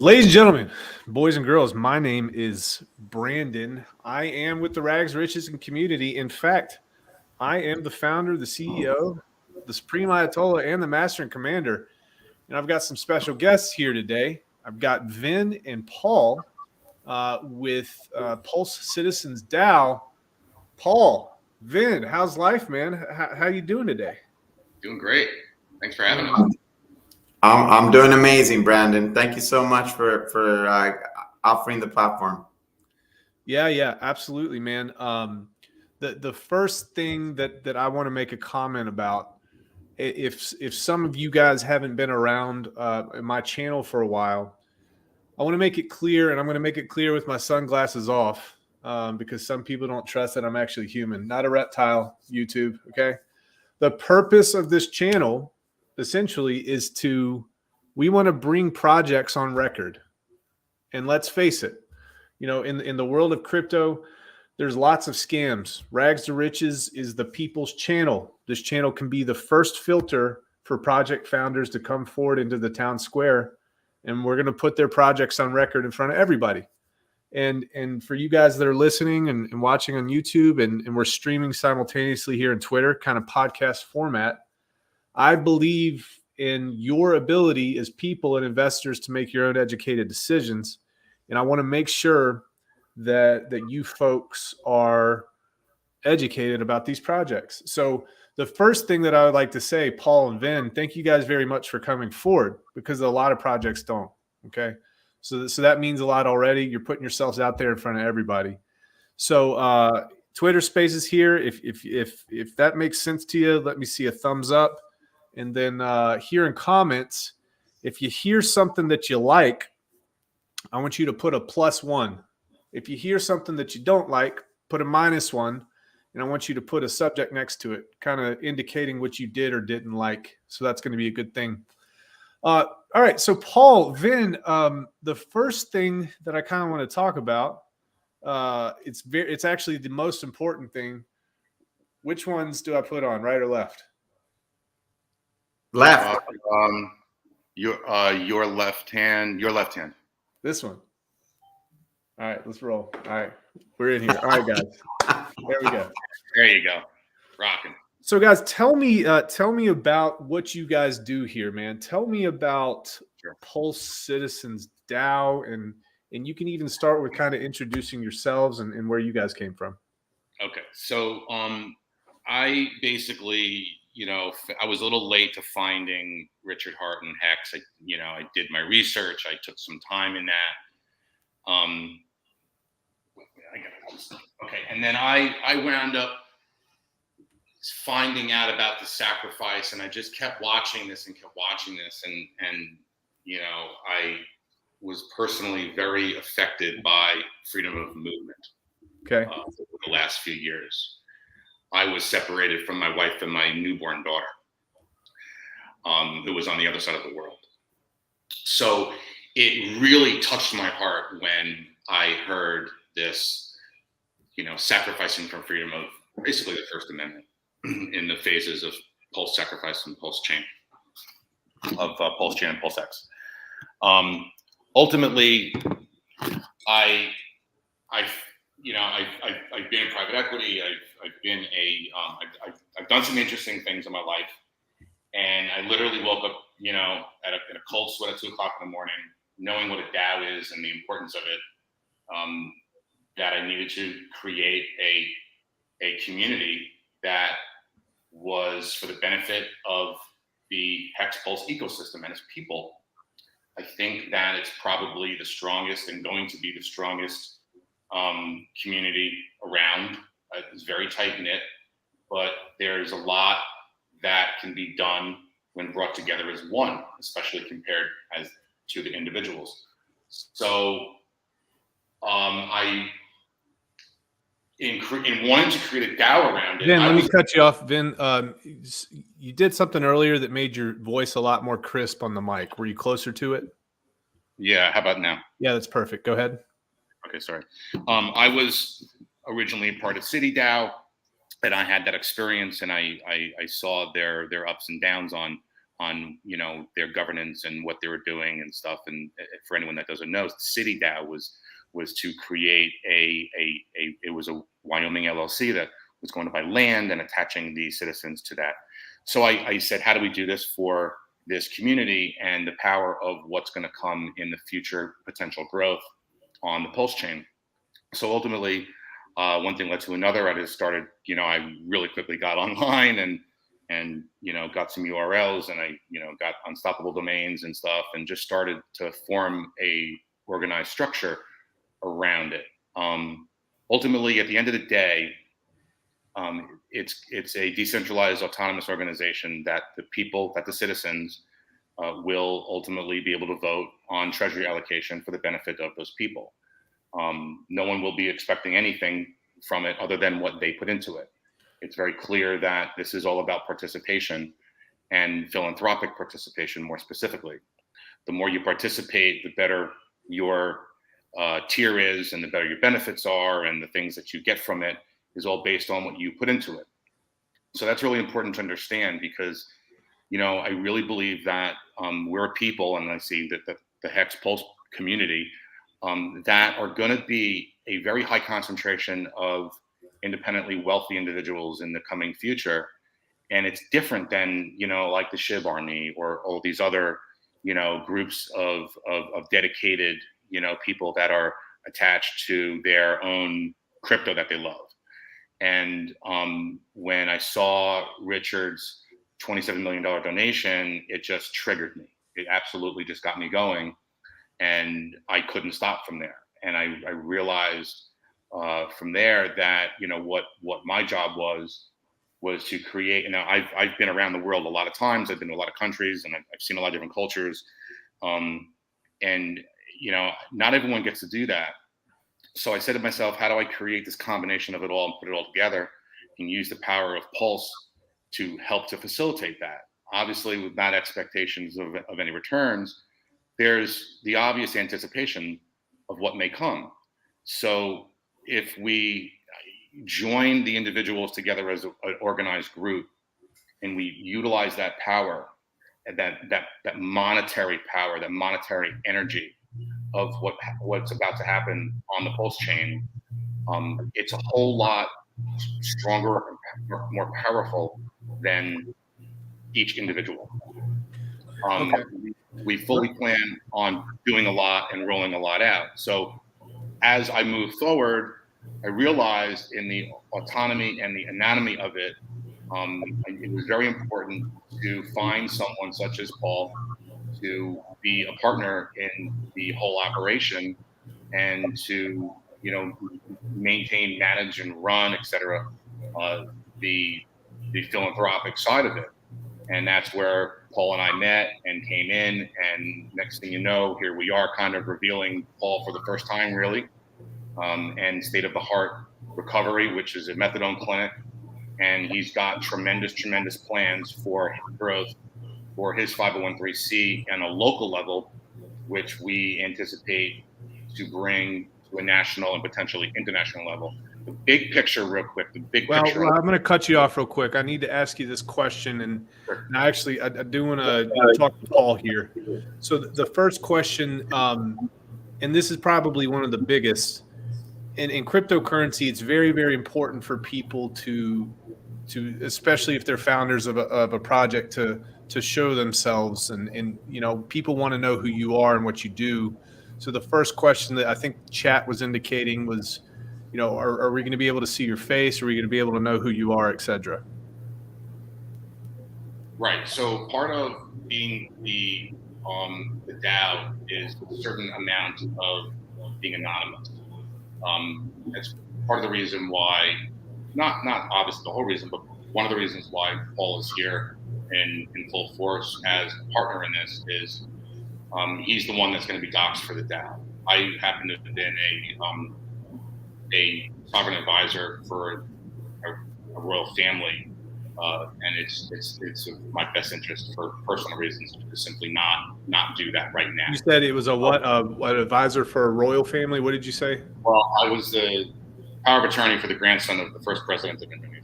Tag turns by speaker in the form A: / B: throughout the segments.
A: Ladies and gentlemen, boys and girls, my name is Brandon. I am with the Rags, Riches, and Community. In fact, I am the founder, the CEO, the Supreme Ayatollah, and the Master and Commander. And I've got some special guests here today. I've got Vin and Paul with Pulse Citizens DAO. Paul, Vin, how's life, man? How you doing today?
B: Doing great. Thanks for having us.
C: I'm doing amazing, Brandon. Thank you so much for offering the platform.
A: Yeah, absolutely, man. The first thing that I want to make a comment about, if some of you guys haven't been around my channel for a while, I want to make it clear, and I'm going to make it clear with my sunglasses off, because some people don't trust that I'm actually human, not a reptile. YouTube, okay? The purpose of this channel essentially is we want to bring projects on record. And let's face it, in the world of crypto, there's lots of scams. Rags to Riches is the people's channel. This channel can be the first filter for project founders to come forward into the town square, and we're going to put their projects on record in front of everybody. And for you guys that are listening and watching on YouTube, and we're streaming simultaneously here in Twitter, kind of podcast format, I believe in your ability as people and investors to make your own educated decisions. And I want to make sure that you folks are educated about these projects. So the first thing that I would like to say, Paul and Vin, thank you guys very much for coming forward, because a lot of projects don't. Okay. So that means a lot already. You're putting yourselves out there in front of everybody. So Twitter Spaces here. If that makes sense to you, let me see a thumbs up. And then here in comments, if you hear something that you like, I want you to put a +1. If you hear something that you don't like, put a -1. And I want you to put a subject next to it, kind of indicating what you did or didn't like. So that's going to be a good thing. All right. So Paul, Vin, the first thing that I kind of want to talk about, it's actually the most important thing. Which ones do I put on, right or left?
C: Left.
B: Your left hand. Your left hand.
A: This one. All right, let's roll. All right, we're in here. All right, guys. There we go.
B: There you go. Rocking.
A: So, guys, tell me about what you guys do here, man. Tell me about Pulse Citizens DAO, and you can even start with kind of introducing yourselves and where you guys came from.
B: Okay, so I basically, I was a little late to finding Richard Hart and Hex. I did my research. I took some time in that. Okay, and then I wound up finding out about the sacrifice, and I just kept watching this, and I was personally very affected by freedom of movement.
A: Okay.
B: Over the last few years, I was separated from my wife and my newborn daughter, who was on the other side of the world. So it really touched my heart when I heard this, sacrificing for freedom of basically the First Amendment in the phases of Pulse Sacrifice and Pulse Chain, of Pulse Chain and Pulse X. Ultimately, I've been in private equity. I've done some interesting things in my life, and I literally woke up, in a cold sweat at 2:00 in the morning, knowing what a DAO is and the importance of it. That I needed to create a community that was for the benefit of the Hex Pulse ecosystem and its people. I think that it's probably the strongest and going to be the strongest community around. It's very tight knit, but there's a lot that can be done when brought together as one, especially compared to the individuals. So in wanting to create a DAO around it.
A: Vin, let me cut you off. Vin, you did something earlier that made your voice a lot more crisp on the mic. Were you closer to it?
B: Yeah. How about now?
A: Yeah, that's perfect. Go ahead.
B: Okay, sorry. I was originally part of City DAO, and I had that experience, and I saw their ups and downs on their governance and what they were doing and stuff. And for anyone that doesn't know, the city DAO was to create it was a Wyoming LLC that was going to buy land and attaching the citizens to that. So I said, how do we do this for this community and the power of what's going to come in the future potential growth on the Pulse chain? So ultimately, one thing led to another. I just started, I really quickly got online and got some URLs, and I got unstoppable domains and stuff, and just started to form a organized structure around it. Ultimately, at the end of the day, it's a decentralized autonomous organization that the citizens will ultimately be able to vote on treasury allocation for the benefit of those people. No one will be expecting anything from it other than what they put into it. It's very clear that this is all about participation and philanthropic participation more specifically. The more you participate, the better your tier is and the better your benefits are, and the things that you get from it is all based on what you put into it. So that's really important to understand, because I really believe that we're a people, and I see that the Hex Pulse community that are going to be a very high concentration of independently wealthy individuals in the coming future. And it's different than, like the SHIB Army or all these other, groups of dedicated, people that are attached to their own crypto that they love. And when I saw Richard's $27 million donation, it just triggered me. It absolutely just got me going, and I couldn't stop from there. And I realized from there that what my job was to create. And I've been around the world a lot of times. I've been to a lot of countries, and I've seen a lot of different cultures. And not everyone gets to do that. So I said to myself, how do I create this combination of it all and put it all together and use the power of Pulse to help to facilitate that? Obviously, without expectations of any returns, there's the obvious anticipation of what may come. So if we join the individuals together as an organized group, and we utilize that power, and that monetary power, that monetary energy of what's about to happen on the Pulse chain, it's a whole lot stronger, more powerful than each individual.
A: Okay.
B: We fully plan on doing a lot and rolling a lot out. So as I move forward, I realized in the autonomy and the anatomy of it, it was very important to find someone such as Paul to be a partner in the whole operation, and to maintain, manage, and run, etc. The philanthropic side of it. And that's where Paul and I met and came in, and next thing you know, here we are, kind of revealing Paul for the first time, really, and State of the Heart Recovery, which is a methadone clinic, and he's got tremendous plans for growth for his 501(c) on a local level, which we anticipate to bring to a national and potentially international level. The big picture, real quick.
A: Well, I'm going to cut you off real quick. I need to ask you this question, and I do want to talk to Paul here. So the first question, and this is probably one of the biggest, in cryptocurrency, it's very, very important for people to especially if they're founders of a project, to show themselves, and people want to know who you are and what you do. So the first question that I think chat was indicating was, are we going to be able to see your face? Are we going to be able to know who you are, et cetera?
B: Right. So part of being the DAO is a certain amount of being anonymous. That's part of the reason why, not obviously the whole reason, but one of the reasons why Paul is here in full force as a partner in this is he's the one that's going to be doxed for the DAO. I happen to have been a sovereign advisor for a royal family, and it's my best interest for personal reasons to simply not do that right now.
A: You said it was an advisor for a royal family. What did you say?
B: Well, I was the power of attorney for the grandson of the first president of Indonesia.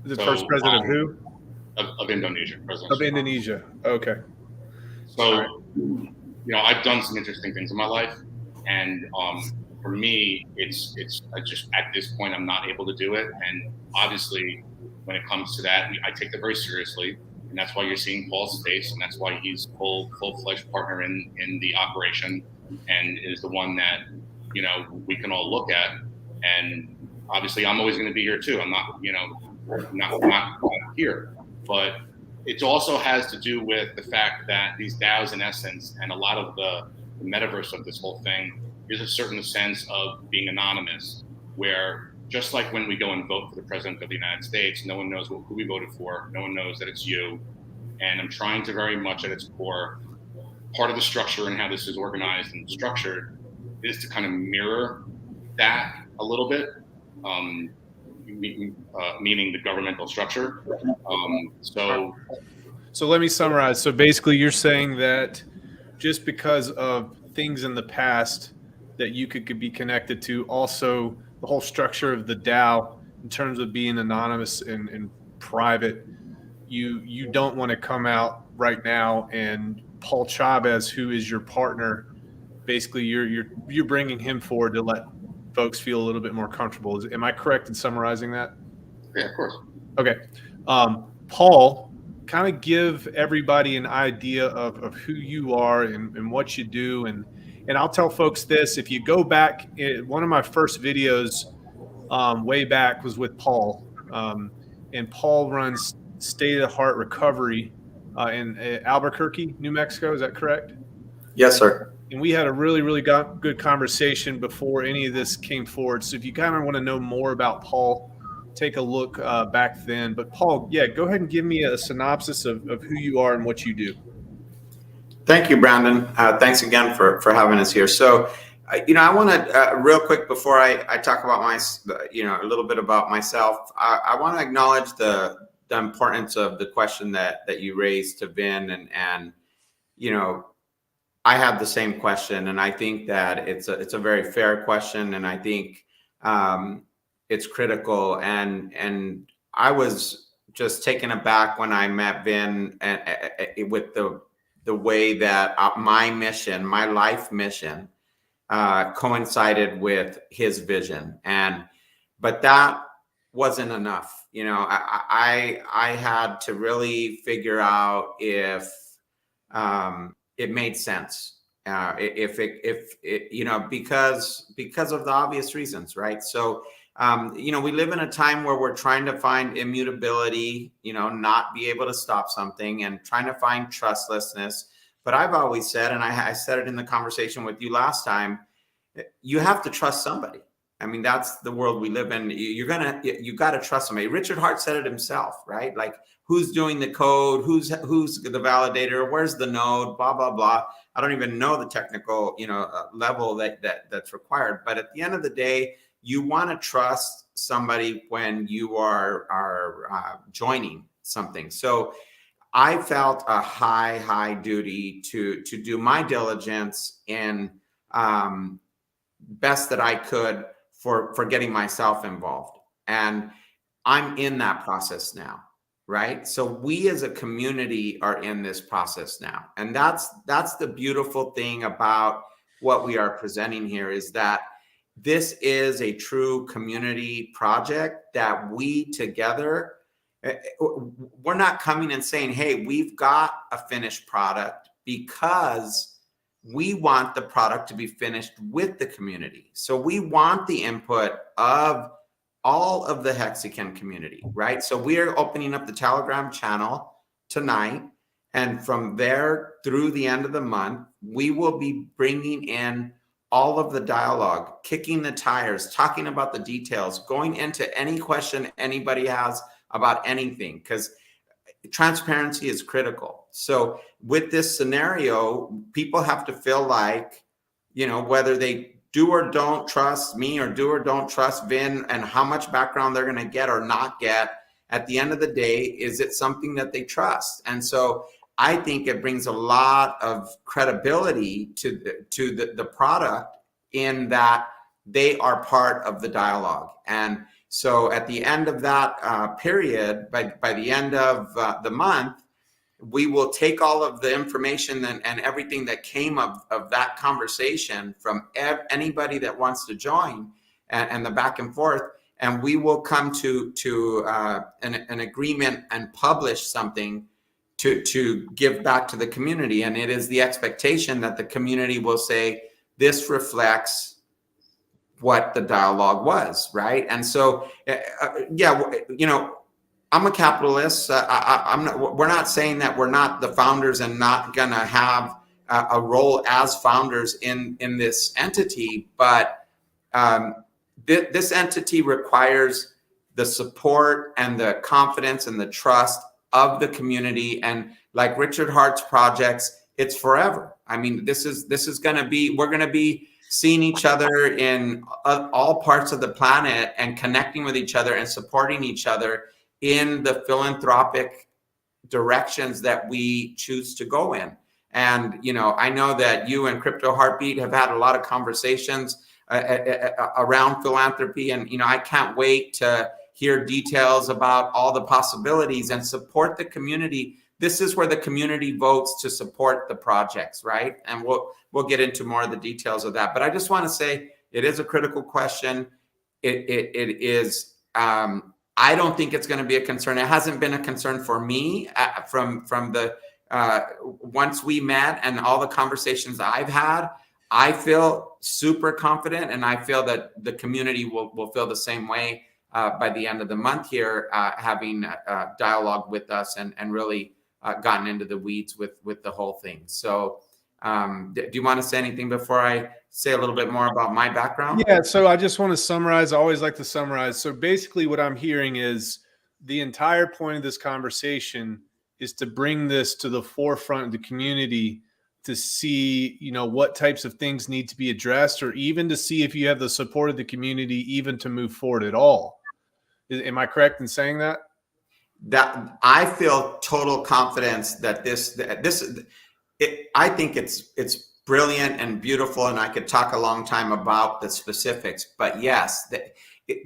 A: The first president of who?
B: of Indonesia. President
A: Of
B: Suharto.
A: Indonesia. Okay.
B: So, I've done some interesting things in my life, and for me, it's just at this point I'm not able to do it, and obviously, when it comes to that, I take that very seriously, and that's why you're seeing Paul's face, and that's why he's full-fledged partner in the operation, and is the one that we can all look at, and obviously I'm always going to be here too. I'm not here, but it also has to do with the fact that these DAOs, in essence, and a lot of the metaverse of this whole thing is a certain sense of being anonymous, where just like when we go and vote for the president of the United States, no one knows who we voted for. No one knows that it's you. And I'm trying to very much at its core, part of the structure and how this is organized and structured is to kind of mirror that a little bit. Meaning the governmental structure.
A: So let me summarize. So basically you're saying that just because of things in the past that you could be connected to, also the whole structure of the DAO in terms of being anonymous and private, you don't want to come out right now, and Paul Chavez, who is your partner, basically you're bringing him forward to let folks feel a little bit more comfortable. Am I correct in summarizing that?
B: Yeah, of course.
A: Okay. Paul, kind of give everybody an idea of who you are and what you do. And I'll tell folks this, if you go back, one of my first videos way back was with Paul. And Paul runs State of the Heart Recovery in Albuquerque, New Mexico. Is that correct?
C: Yes, sir.
A: And we had a really, really good conversation before any of this came forward. So if you kind of want to know more about Paul, take a look back then. But Paul, yeah, go ahead and give me a synopsis of who you are and what you do.
C: Thank you, Brandon. Thanks again for having us here. So, I want to real quick before I talk about a little bit about myself. I want to acknowledge the importance of the question that you raised to Vin, and I have the same question, and I think that it's a very fair question, and I think it's critical. And I was just taken aback when I met Vin and with the way that my mission, my life mission, coincided with his vision, but that wasn't enough. I had to really figure out if it made sense, if it, because of the obvious reasons, right? So, we live in a time where we're trying to find immutability, not be able to stop something, and trying to find trustlessness. But I've always said, and I said it in the conversation with you last time, you have to trust somebody. I mean, that's the world we live in. You got to trust somebody. Richard Hart said it himself, right? Like, who's doing the code? Who's the validator? Where's the node? Blah, blah, blah. I don't even know the technical, level that's required. But at the end of the day, you want to trust somebody when you are joining something. So I felt a high duty to do my diligence in best that I could for getting myself involved. And I'm in that process now, right? So we as a community are in this process now. And that's the beautiful thing about what we are presenting here, is that this is a true community project that we together, we're not coming and saying, hey, we've got a finished product, because we want the product to be finished with the community. So we want the input of all of the Hexagon community, right? So we are opening up the Telegram channel tonight. And from there through the end of the month, we will be bringing in all of the dialogue, kicking the tires, talking about the details, going into any question anybody has about anything, because transparency is critical. So with this scenario, people have to feel like, whether they do or don't trust me, or do or don't trust Vin, and how much background they're going to get or not get, at the end of the day, is it something that they trust? And so I think it brings a lot of credibility to the product, in that they are part of the dialogue. And So at the end of that period, by the end of the month, we will take all of the information and everything that came of that conversation from anybody that wants to join and the back and forth, and we will come to an agreement and publish something to give back to the community. And it is the expectation that the community will say, this reflects what the dialogue was, right? And so, yeah, you know, I'm a capitalist. We're not saying that we're not the founders and not going to have a role as founders in this entity, but this entity requires the support and the confidence and the trust of the community. And like Richard Hart's projects, it's forever. I mean, this is going to be, we're going to be seeing each other in all parts of the planet and connecting with each other and supporting each other in the philanthropic directions that we choose to go in. And, you know, I know that you and Crypto Heartbeat have had a lot of conversations around philanthropy. And, you know, I can't wait to hear details about all the possibilities and support the community. This is where the community votes to support the projects, right? And we'll get into more of the details of that. But I just want to say it is a critical question. It is, I don't think it's going to be a concern. It hasn't been a concern for me from the once we met and all the conversations I've had. I feel super confident, and I feel that the community will feel the same way by the end of the month here, having dialogue with us and really gotten into the weeds with the whole thing. So do you want to say anything before I say a little bit more about my background?
A: Yeah, so I just want to summarize. I always like to summarize. So basically what I'm hearing is the entire point of this conversation is to bring this to the forefront of the community to see, you know, what types of things need to be addressed, or even to see if you have the support of the community even to move forward at all. Am I correct in saying that?
C: That I feel total confidence that I think it's brilliant and beautiful, and I could talk a long time about the specifics. But yes,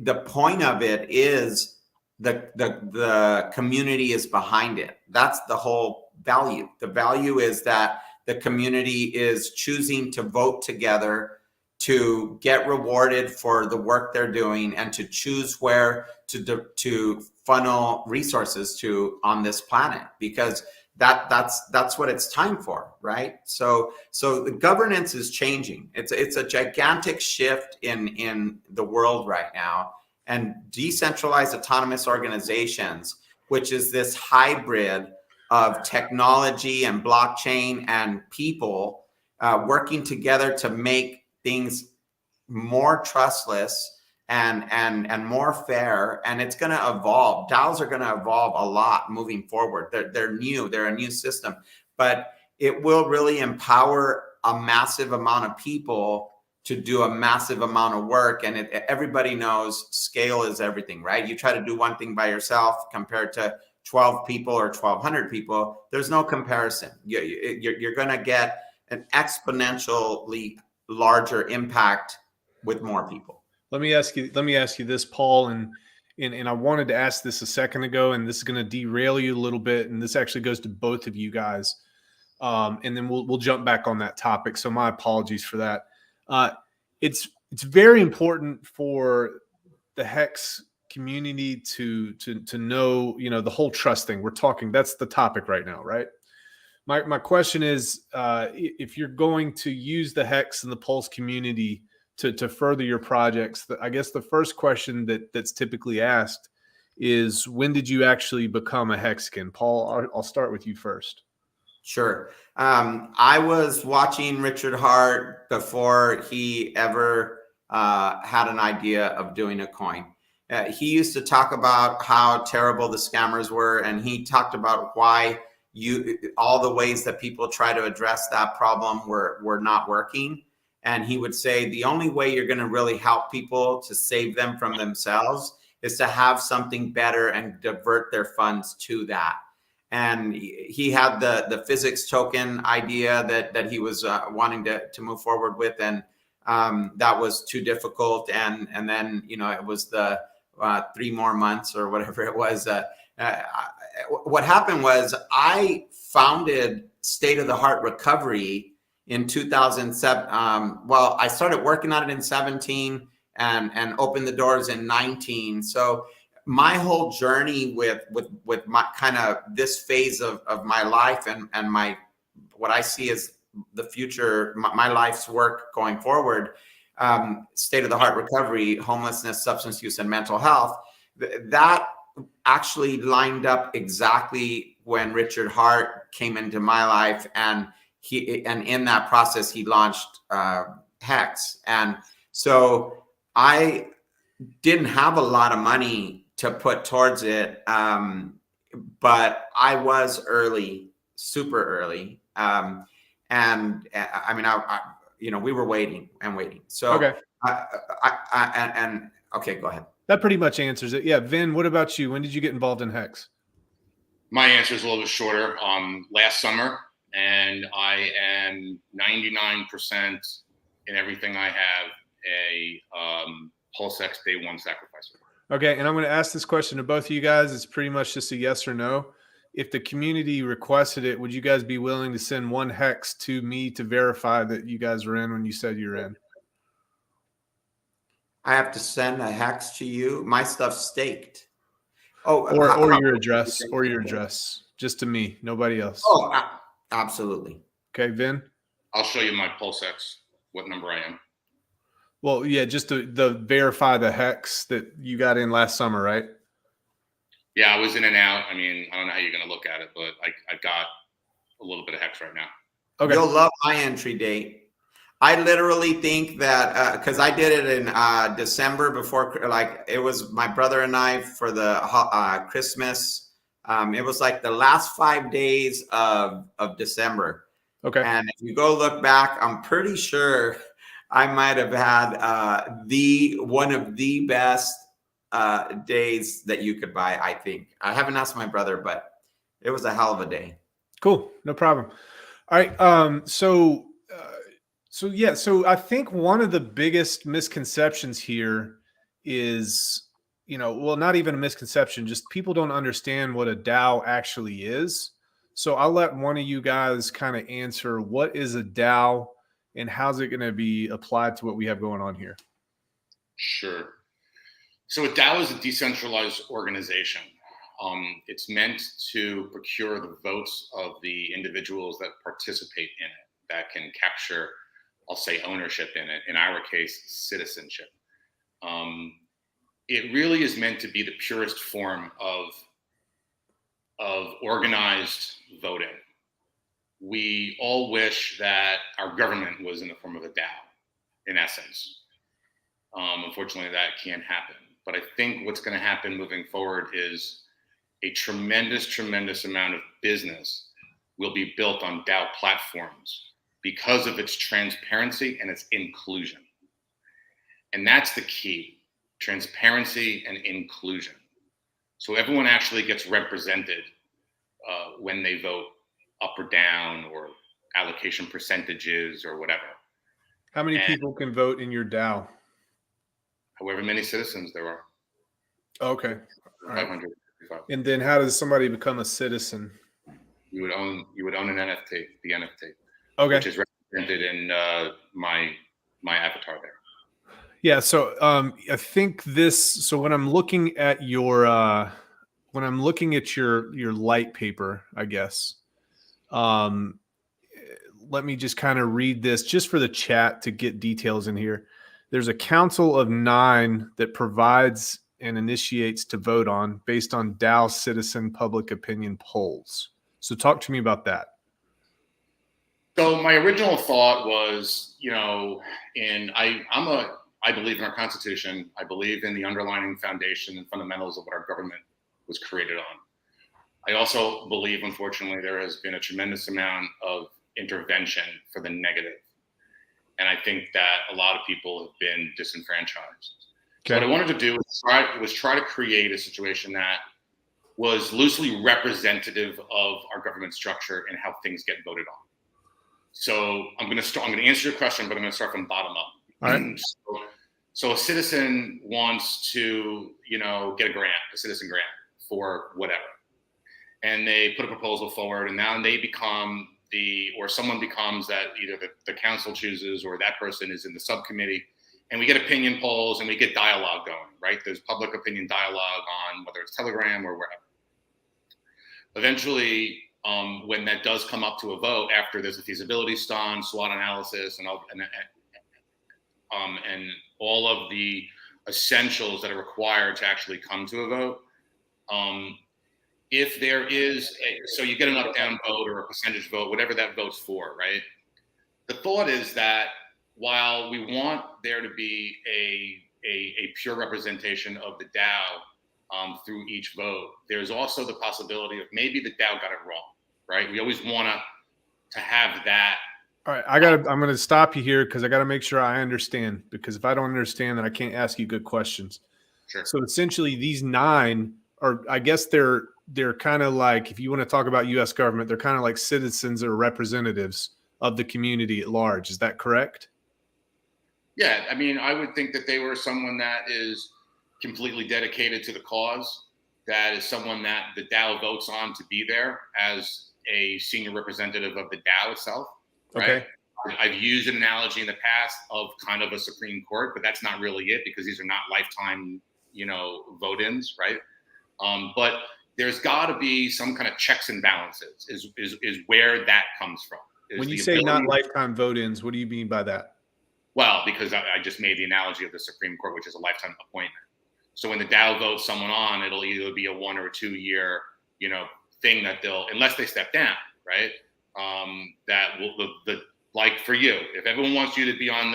C: the point of it is the community is behind it. That's the whole value. The value is that the community is choosing to vote together to get rewarded for the work they're doing and to choose where to funnel resources to on this planet, because that's what it's time for, right? So the governance is changing. It's a gigantic shift in the world right now, and decentralized autonomous organizations, which is this hybrid of technology and blockchain and people working together to make things more trustless and more fair. And it's going to evolve. DAOs are going to evolve a lot moving forward. They're new. They're a new system, but it will really empower a massive amount of people to do a massive amount of work. And everybody knows scale is everything, right? You try to do one thing by yourself compared to 12 people or 1,200 people. There's no comparison. You're going to get an exponentially larger impact with more people.
A: Let me ask you this, Paul, and I wanted to ask this a second ago, and this is going to derail you a little bit, and this actually goes to both of you guys, and then we'll jump back on that topic. So my apologies for that. It's very important for the Hex community to know, you know, the whole trust thing. We're talking, that's the topic right now, right? My question is, if you're going to use the Hex and the Pulse community to further your projects, I guess the first question that's typically asked is, when did you actually become a Hexkin? Paul, I'll start with you first.
C: Sure. I was watching Richard Hart before he ever had an idea of doing a coin. He used to talk about how terrible the scammers were, and he talked about why all the ways that people try to address that problem were not working. And he would say the only way you're going to really help people to save them from themselves is to have something better and divert their funds to that. And he had the physics token idea that he was wanting to move forward with, and that was too difficult. And then, you know, it was the 3 more months or whatever it was. What happened was I founded State of the Heart Recovery in 2007. Well, I started working on it in 17 and opened the doors in 19. So my whole journey with my kind of this phase of my life and my what I see as the future, my life's work going forward, State of the Heart Recovery, homelessness, substance use, and mental health, that actually lined up exactly when Richard Hart came into my life, and in that process he launched Hex. And so I didn't have a lot of money to put towards it, but I was early, super early. And I mean, we were waiting and waiting. So,
A: okay.
C: Okay, go ahead.
A: That pretty much answers it. Yeah. Vin, what about you? When did you get involved in Hex?
B: My answer is a little bit shorter. Last summer, and I am 99% in everything I have a PulseX day one sacrifice.
A: Okay. And I'm going to ask this question to both of you guys. It's pretty much just a yes or no. If the community requested it, would you guys be willing to send 1 hex to me to verify that you guys were in when you said you're in?
C: I have to send a hex to you. My stuff's staked. Oh,
A: or your address, just to me, nobody else.
C: Oh, absolutely.
A: Okay, Vin.
B: I'll show you my PulseX, what number I am.
A: Well, yeah, just to verify the hex that you got in last summer, right?
B: Yeah, I was in and out. I mean, I don't know how you're going to look at it, but I got a little bit of hex right now.
C: Okay. You'll love my entry date. I literally think that because I did it in December before, like it was my brother and I for the Christmas. It was like the last 5 days of December.
A: Okay.
C: And if you go look back, I'm pretty sure I might have had one of the best days that you could buy. I think I haven't asked my brother, but it was a hell of a day.
A: Cool, no problem. All right, so I think one of the biggest misconceptions here is, well, not even a misconception, just people don't understand what a DAO actually is. So I'll let one of you guys kind of answer what is a DAO and how's it going to be applied to what we have going on here.
B: Sure. So a DAO is a decentralized organization. It's meant to procure the votes of the individuals that participate in it, that can capture, I'll say, ownership in it. In our case, citizenship. It really is meant to be the purest form of organized voting. We all wish that our government was in the form of a DAO, in essence. Unfortunately, that can't happen. But I think what's going to happen moving forward is a tremendous amount of business will be built on DAO platforms because of its transparency and its inclusion. And that's the key, transparency and inclusion. So everyone actually gets represented when they vote up or down or allocation percentages or whatever.
A: How many people can vote in your DAO?
B: However many citizens there are.
A: Okay. All right.
B: 555.
A: And then how does somebody become a citizen?
B: You would own an NFT, the NFT.
A: Okay.
B: Which is represented in my avatar there.
A: Yeah. So I think so when I'm looking at your light paper, I guess, let me just kind of read this just for the chat to get details in here. There's a council of 9 that provides and initiates to vote on based on DAO citizen public opinion polls. So talk to me about that.
B: So my original thought was, I believe in our Constitution. I believe in the underlying foundation and fundamentals of what our government was created on. I also believe, unfortunately, there has been a tremendous amount of intervention for the negative. And I think that a lot of people have been disenfranchised. Okay. So what I wanted to do was try to create a situation that was loosely representative of our government structure and how things get voted on. So I'm going to answer your question, but I'm going to start from bottom up.
A: All right.
B: So a citizen wants to, get a grant, a citizen grant for whatever. And they put a proposal forward, and now they become or someone becomes that, either the council chooses or that person is in the subcommittee, and we get opinion polls and we get dialogue going, right? There's public opinion dialogue on whether it's Telegram or wherever. Eventually, when that does come up to a vote, after there's a feasibility study, SWOT analysis, and all of the essentials that are required to actually come to a vote, if there is, so you get an up-down vote or a percentage vote, whatever that vote's for, right? The thought is that while we want there to be a pure representation of the DAO through each vote, there's also the possibility of maybe the DAO got it wrong, right? We always want to have that.
A: All right, I'm going to stop you here because I got to make sure I understand, because if I don't understand, then I can't ask you good questions.
B: Sure.
A: So essentially these 9 are, I guess they're kind of like, if you want to talk about U.S. government, they're kind of like citizens or representatives of the community at large. Is that correct?
B: Yeah, I mean, I would think that they were someone that is completely dedicated to the cause, that is someone that the DAO votes on to be there as a senior representative of the DAO itself, right?
A: Okay.
B: I've used an analogy in the past of kind of a Supreme Court, but that's not really it, because these are not lifetime, vote-ins, right? But there's got to be some kind of checks and balances is where that comes from.
A: When you say not lifetime vote-ins, what do you mean by that?
B: Well, because I just made the analogy of the Supreme Court, which is a lifetime appointment. So when the DAO votes someone on, it'll either be a 1 or 2 year, thing that they'll, unless they step down, right? That will like for you, if everyone wants you to be on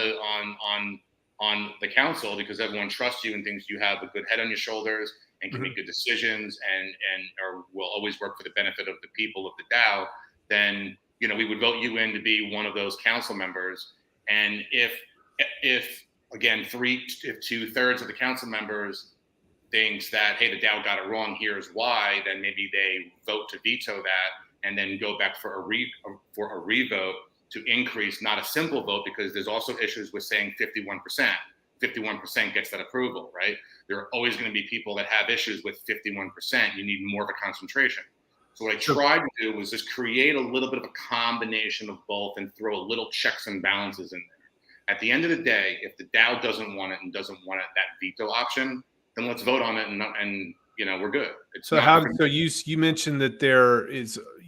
B: the council because everyone trusts you and thinks you have a good head on your shoulders and can make good decisions or will always work for the benefit of the people of the DAO, then we would vote you in to be one of those council members. And if again, if 2/3 of the council members thinks that, hey, the DAO got it wrong, here's why, then maybe they vote to veto that and then go back for a revote to increase, not a simple vote, because there's also issues with saying 51%. 51% gets that approval, right? There are always going to be people that have issues with 51%. You need more of a concentration. So what I tried to do was just create a little bit of a combination of both and throw a little checks and balances in there. At the end of the day, if the DAO doesn't want it and doesn't want that veto option, then let's vote on it and we're good.
A: So you mentioned that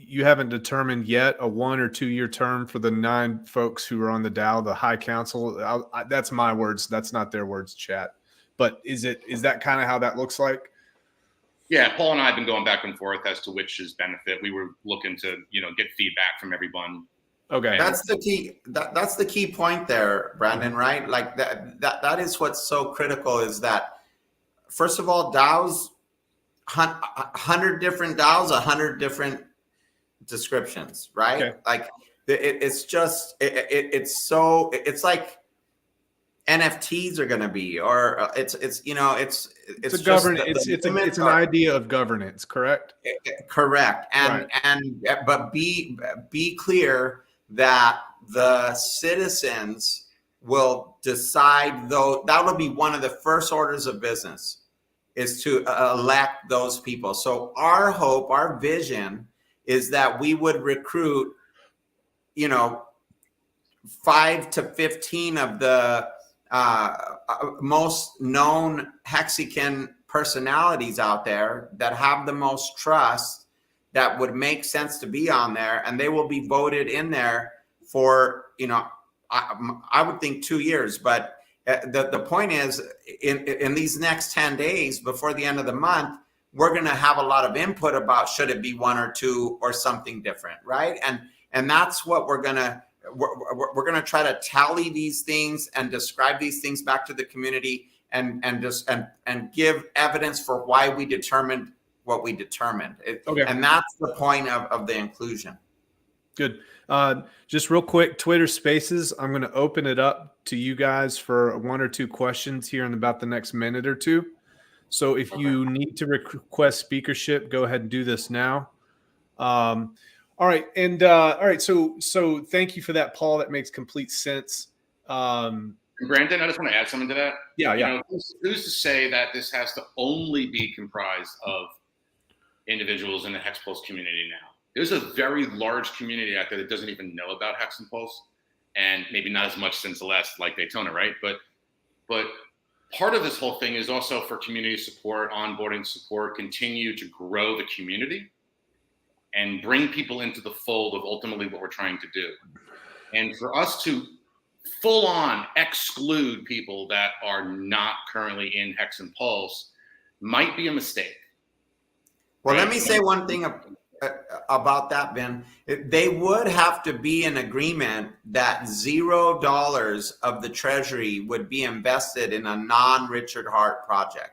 A: you haven't determined yet a 1 or 2 year term for the 9 folks who are on the DAO, the High Council. That's my words. That's not their words, chat. But is that kind of how that looks like?
B: Yeah, Paul and I have been going back and forth as to which is benefit. We were looking to, get feedback from everyone.
A: Okay.
C: That's the key. That's the key point there, Brandon, right? Like that is what's so critical, is that, first of all, DAOs, 100 different DAOs, 100 different descriptions, right? Okay. Like it's like NFTs are going to be, or it's
A: an idea of governance, correct?
C: Correct. But be clear that the citizens will decide, though, that will be one of the first orders of business, is to elect those people. So our hope, our vision is that we would recruit, 5 to 15 of the most known Hexagon personalities out there that have the most trust, that would make sense to be on there, and they will be voted in there for, I would think 2 years. But the point is, in these next 10 days before the end of the month, we're going to have a lot of input about should it be 1 or 2 or something different, right? And that's what we're going to try to tally these things and describe these things back to the community and give evidence for why we determined what we determined. Okay. And that's the point of the inclusion.
A: Good. Just real quick, Twitter Spaces, I'm going to open it up to you guys for 1 or 2 questions here in about the next minute or two. So if you need to request speakership, go ahead and do this now. All right. And all right. So thank you for that, Paul. That makes complete sense.
B: Brandon, I just want to add something to that.
A: Yeah,
B: You
A: yeah.
B: know, who's to say that this has to only be comprised of individuals in the Hex Pulse community now? There's a very large community out there that doesn't even know about Hex and Pulse, and maybe not as much since the last like Daytona, right? But part of this whole thing is also for community support, onboarding support, continue to grow the community and bring people into the fold of ultimately what we're trying to do. And for us to full on exclude people that are not currently in Hex and Pulse might be a mistake.
C: Well,
B: right?
C: let me say one thing about that, Ben. They would have to be in agreement that $0 of the treasury would be invested in a non-Richard Hart project.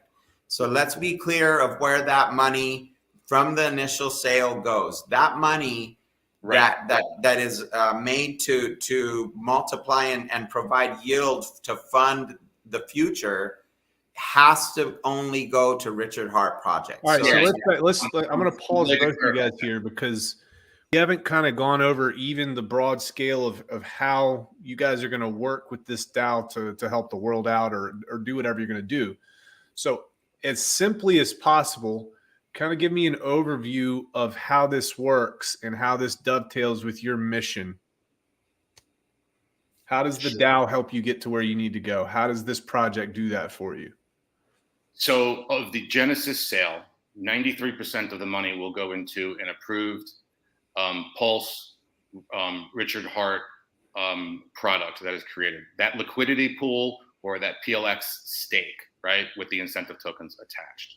C: So let's be clear of where that money from the initial sale goes. That money
B: Right.
C: that is made to multiply and provide yield to fund the future has to only go to Richard Hart projects.
A: All right,
C: So
A: let's I'm going to pause both of you guys here because we haven't kind of gone over even the broad scale of how you guys are going to work with this DAO to help the world out or do whatever you're going to do. So as simply as possible, kind of give me an overview of how this works and how this dovetails with your mission. How does the DAO help you get to where you need to go? How does this project do that for you?
B: So of the Genesis sale, 93% of the money will go into an approved Pulse Richard Hart product that is created. That liquidity pool or that PLX stake, right, with the incentive tokens attached.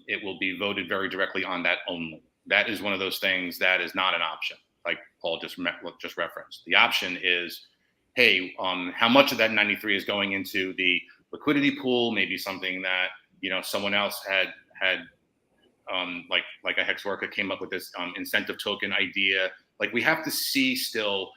B: It will be voted very directly on that only. That is one of those things that is not an option, like Paul just referenced. The option is, hey, how much of that 93 is going into the liquidity pool? Maybe something that someone else had like a Hex worker came up with this incentive token idea. Like we have to see still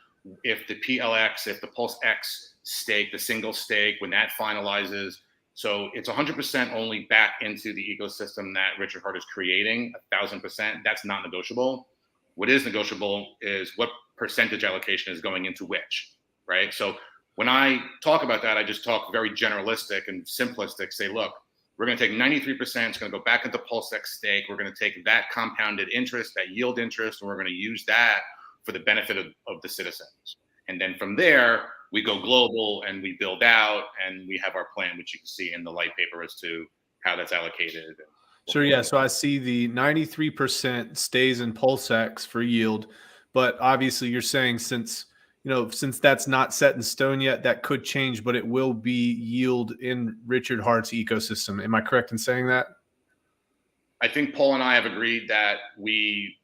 B: if the PLX, if the Pulse X stake, the single stake, when that finalizes. So it's 100% only back into the ecosystem that Richard Hart is creating, 1,000%. That's not negotiable. What is negotiable is what percentage allocation is going into which, right? So when I talk about that, I just talk very generalistic and simplistic, say, look, we're going to take 93%, it's going to go back into Pulse X stake. We're going to take that compounded interest, that yield interest, and we're going to use that for the benefit of the citizens. And then from there, we go global and we build out and we have our plan, which you can see in the light paper as to how that's allocated.
A: Sure. Yeah. So I see the 93% stays in PulseX for yield, but obviously you're saying since that's not set in stone yet, that could change, but it will be yield in Richard Hart's ecosystem. Am I correct in saying that?
B: I think Paul and I have agreed that we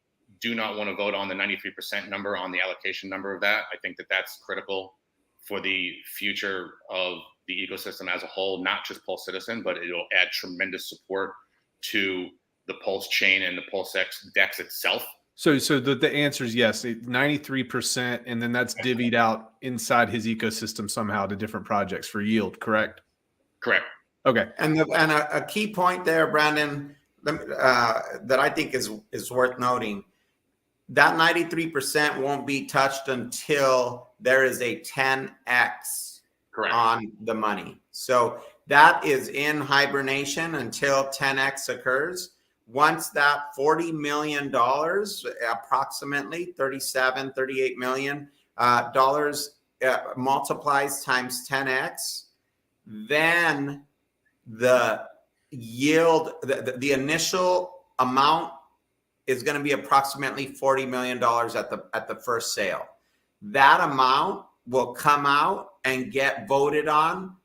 B: do not want to vote on the 93% number on the allocation number of that. I think that that's critical for the future of the ecosystem as a whole, not just Pulse Citizen, but it'll add tremendous support to the Pulse chain and the PulseX DEX itself.
A: So the answer is yes, 93%, and then that's divvied out inside his ecosystem somehow to different projects for yield, correct?
B: Correct.
A: Okay.
C: And a key point there, Brandon, that I think is worth noting, that 93% won't be touched until there is a 10x
B: Correct.
C: on the money. So that is in hibernation until 10x occurs. Once that $40 million, approximately $38 million multiplies times 10x, then the yield, the initial amount is going to be approximately $40 million at the first sale. That amount will come out and get voted on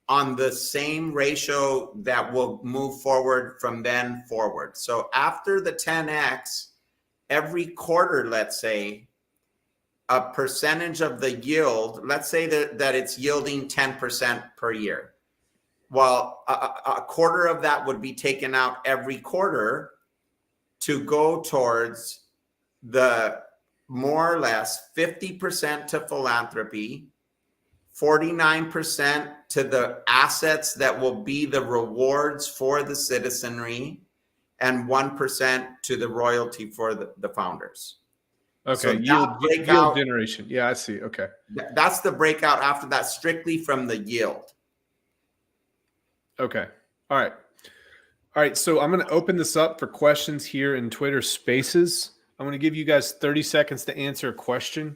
C: the same ratio that will move forward from then forward. So after the 10x, every quarter, let's say, a percentage of the yield, let's say that it's yielding 10% per year. Well, a quarter of that would be taken out every quarter to go towards the more or less 50% to philanthropy, 49% to the assets that will be the rewards for the citizenry, and 1% to the royalty for the founders.
A: Okay,
C: So
A: yield
C: that breakout,
A: generation. Yeah, I see. Okay.
C: That's the breakout after that, strictly from the yield.
A: Okay. All right. All right. So I'm going to open this up for questions here in Twitter Spaces. I'm going to give you guys 30 seconds to answer a question,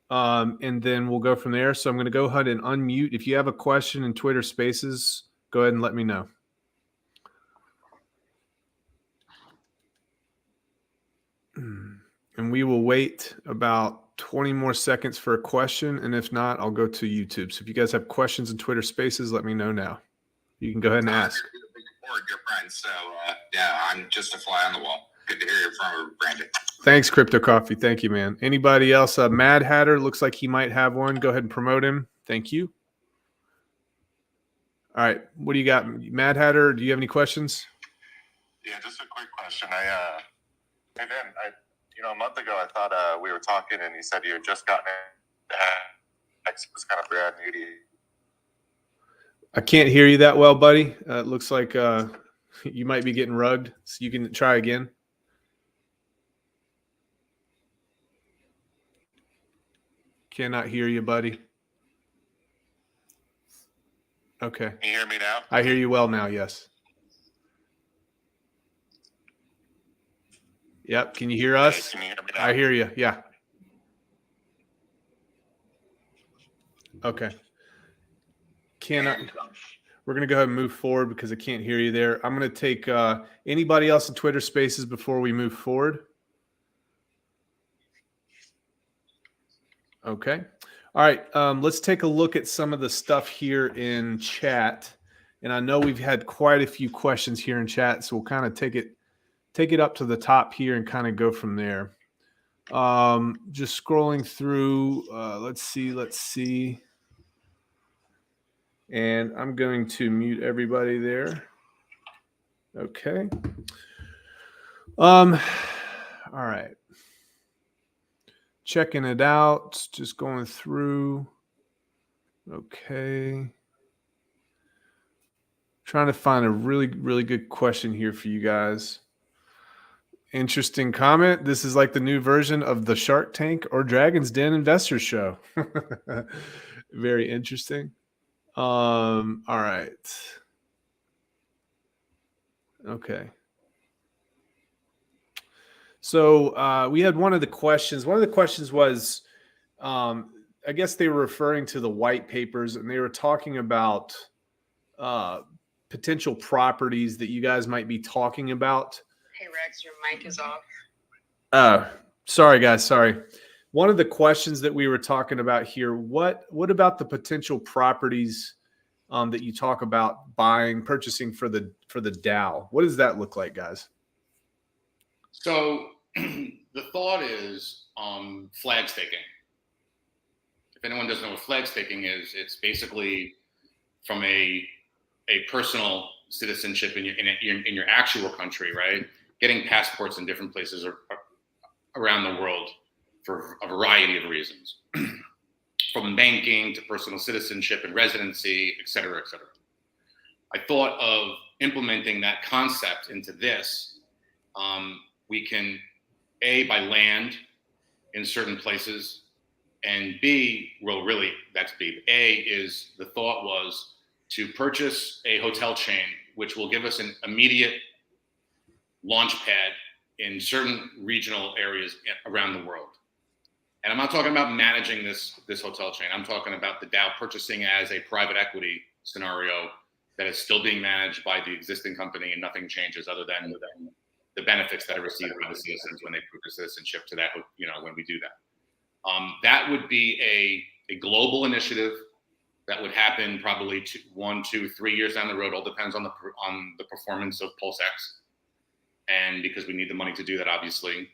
A: and then we'll go from there. So I'm going to go ahead and unmute. If you have a question in Twitter Spaces, go ahead and let me know. And we will wait about 20 more seconds for a question. And if not, I'll go to YouTube. So if you guys have questions in Twitter Spaces, let me know now. You can go ahead and ask.
D: Good friend. So yeah, I'm just a fly on the wall. Good to hear you from Brandon.
A: Thanks, Crypto Coffee. Thank you, man. Anybody else? Mad Hatter looks like he might have one. Go ahead and promote him. Thank you. All right. What do you got, Mad Hatter? Do you have any questions?
E: Yeah, just a quick question. Hey Ben, a month ago I thought we were talking and you said you had just gotten it. It was kind of brand new to you.
A: I can't hear you that well, buddy. It looks like you might be getting rugged. So you can try again. Cannot hear you, buddy. Okay.
E: Can you hear me now?
A: I hear you well now, yes. Yep. Can you hear us?
E: Can you hear me now?
A: I hear you. Yeah. Okay. We're going to go ahead and move forward because I can't hear you there. I'm going to take anybody else in Twitter Spaces before we move forward. Okay. All right. Let's take a look at some of the stuff here in chat. And I know we've had quite a few questions here in chat, so we'll kind of take it up to the top here and kind of go from there. Just scrolling through. Let's see. And I'm going to mute everybody there. Okay. All right. Checking it out. Just going through. Okay. Trying to find a really, really good question here for you guys. Interesting comment. This is like the new version of the Shark Tank or Dragon's Den Investors Show. Very interesting. All right. Okay. So we had one of the questions. One of the questions was, I guess they were referring to the white papers, and they were talking about potential properties that you guys might be talking about.
F: Hey Rex, your mic is off.
A: Sorry guys, sorry. One of the questions that we were talking about here, what about the potential properties that you talk about purchasing for the DAO? What does that look like, guys?
B: So the thought is flag staking. If anyone doesn't know what flag staking is, it's basically from a personal citizenship in your actual country, right? Getting passports in different places around the world for a variety of reasons, from banking to personal citizenship and residency, et cetera, et cetera. I thought of implementing that concept into this. We can, A, buy land in certain places, and B, well, really, that's B. A is, the thought was to purchase a hotel chain, which will give us an immediate launch pad in certain regional areas around the world. And I'm not talking about managing this hotel chain. I'm talking about the DAO purchasing as a private equity scenario that is still being managed by the existing company, and nothing changes other than the benefits that are received by the citizens when they prove their citizenship to that, when we do that. That would be a global initiative that would happen probably 1, 2, 3 years down the road. All depends on the performance of PulseX, and because we need the money to do that, obviously.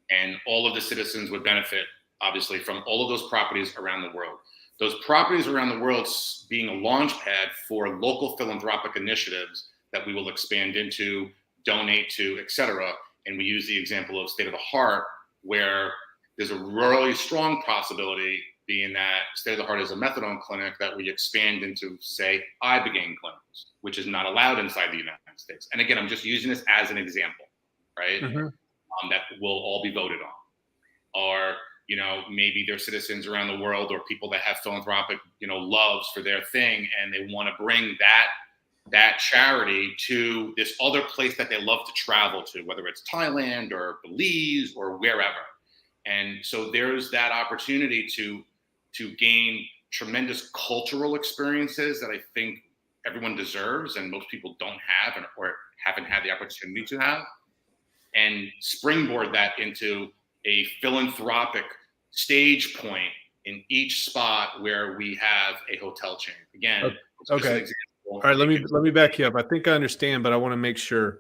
B: And all of the citizens would benefit, obviously, from all of those properties around the world. Those properties around the world being a launch pad for local philanthropic initiatives that we will expand into, donate to, et cetera. And we use the example of State of the Heart, where there's a really strong possibility, being that State of the Heart is a methadone clinic, that we expand into, say, ibogaine clinics, which is not allowed inside the United States. And again, I'm just using this as an example, right? Mm-hmm. That will all be voted on. are, maybe they're citizens around the world or people that have philanthropic, loves for their thing, and they want to bring that charity to this other place that they love to travel to, whether it's Thailand or Belize or wherever. And so there's that opportunity to gain tremendous cultural experiences that I think everyone deserves and most people don't have or haven't had the opportunity to have, and springboard that into a philanthropic stage point in each spot where we have a hotel chain. Again,
A: okay. All right, let me back you up. I think I understand, but I want to make sure.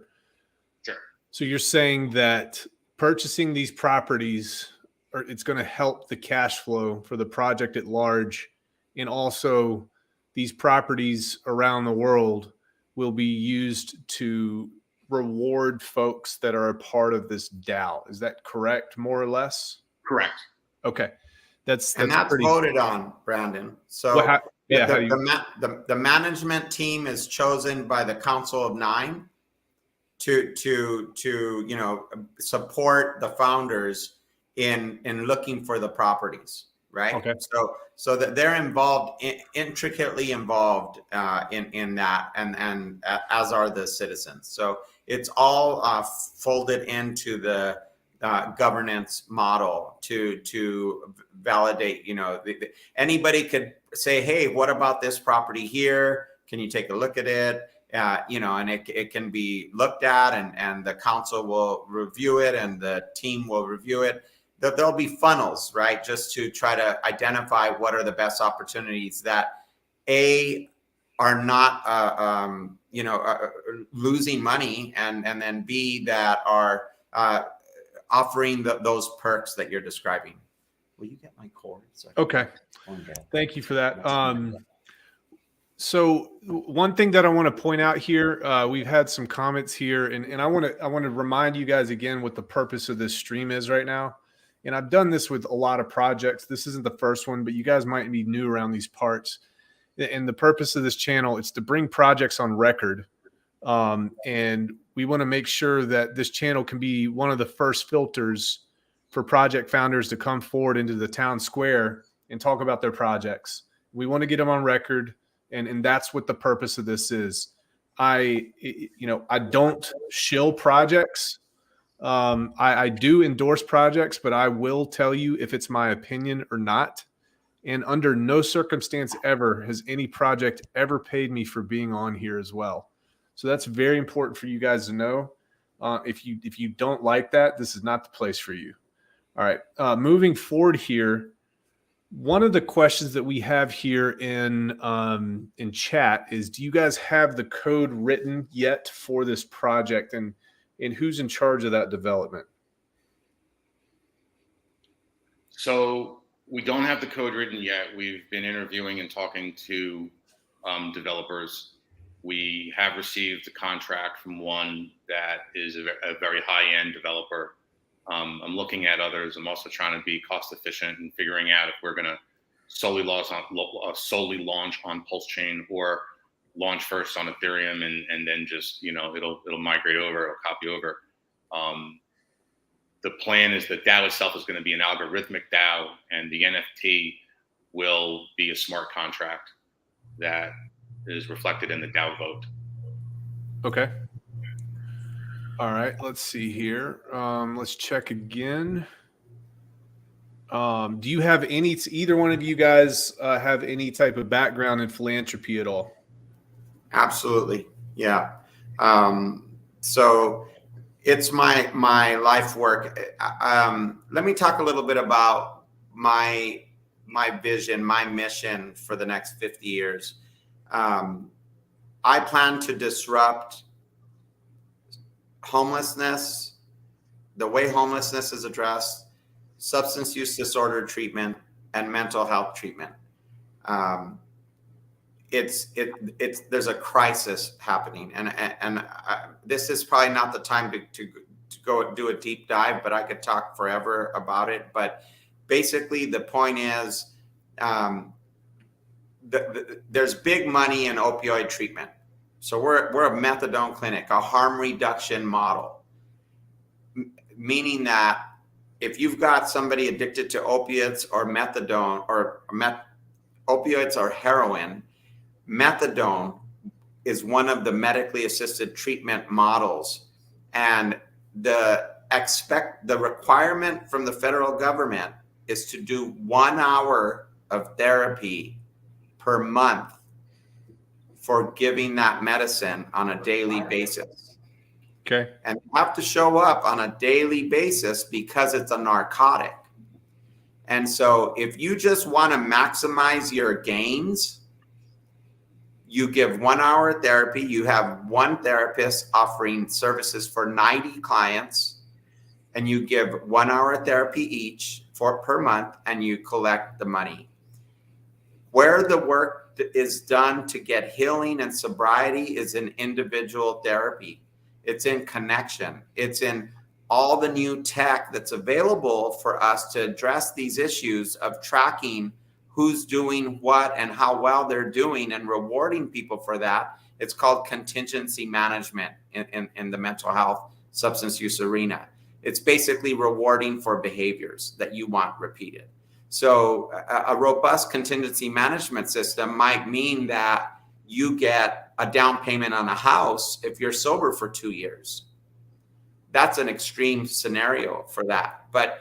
B: Sure.
A: So you're saying that purchasing these properties, it's going to help the cash flow for the project at large, and also these properties around the world will be used to reward folks that are a part of this DAO. Is that correct, more or less?
B: Correct.
A: Okay. That's
C: pretty voted on, Brandon. So the management team is chosen by the Council of Nine to support the founders in looking for the properties, right?
A: Okay.
C: So that they're intricately involved in that, and as are the citizens. So it's all folded into the governance model to validate. Anybody could say, hey, what about this property here? Can you take a look at it? And it can be looked at, and the council will review it, and the team will review it. There'll be funnels, right? Just to try to identify what are the best opportunities that are not, losing money, and then B, that are offering those perks that you're describing. Will you get my cord?
A: Okay. Thank you for that. So one thing that I want to point out here, we've had some comments here, and I want to remind you guys again what the purpose of this stream is right now. And I've done this with a lot of projects. This isn't the first one, but you guys might be new around these parts. And the purpose of this channel is to bring projects on record. And we want to make sure that this channel can be one of the first filters for project founders to come forward into the town square and talk about their projects. We want to get them on record. And that's what the purpose of this is. I don't shill projects. I do endorse projects, but I will tell you if it's my opinion or not. And under no circumstance ever has any project ever paid me for being on here as well. So that's very important for you guys to know. If you don't like that, this is not the place for you. All right. Moving forward here, one of the questions that we have here in chat is, do you guys have the code written yet for this project, and who's in charge of that development?
B: So we don't have the code written yet. We've been interviewing and talking to developers. We have received a contract from one that is a very high-end developer. I'm looking at others. I'm also trying to be cost efficient and figuring out if we're going to solely launch on Pulse Chain or launch first on Ethereum and then just it'll migrate over or copy over. The plan is that DAO itself is going to be an algorithmic DAO, and the NFT will be a smart contract that is reflected in the DAO vote.
A: Okay. All right, let's see here. Let's check again. Do you have either one of you guys have any type of background in philanthropy at all?
C: Absolutely. Yeah. So it's my life work. Let me talk a little bit about my vision, my mission for the next 50 years. I plan to disrupt homelessness, the way homelessness is addressed, substance use disorder treatment, and mental health treatment. There's a crisis happening, and this is probably not the time to go do a deep dive, but I could talk forever about it. But basically, the point is, there's big money in opioid treatment. So we're a methadone clinic, a harm reduction model, meaning that if you've got somebody addicted to opiates or methadone or opioids or heroin, methadone is one of the medically assisted treatment models. And the requirement from the federal government is to do 1 hour of therapy per month for giving that medicine on a daily basis.
A: Okay.
C: And you have to show up on a daily basis because it's a narcotic. And so if you just want to maximize your gains, you give 1 hour therapy. You have one therapist offering services for 90 clients, and you give 1 hour therapy each per month, and you collect the money. Where the work is done to get healing and sobriety is in individual therapy. It's in connection. It's in all the new tech that's available for us to address these issues of tracking who's doing what and how well they're doing and rewarding people for that. It's called contingency management in the mental health substance use arena. It's basically rewarding for behaviors that you want repeated. So a robust contingency management system might mean that you get a down payment on a house if you're sober for 2 years. That's an extreme scenario for that. But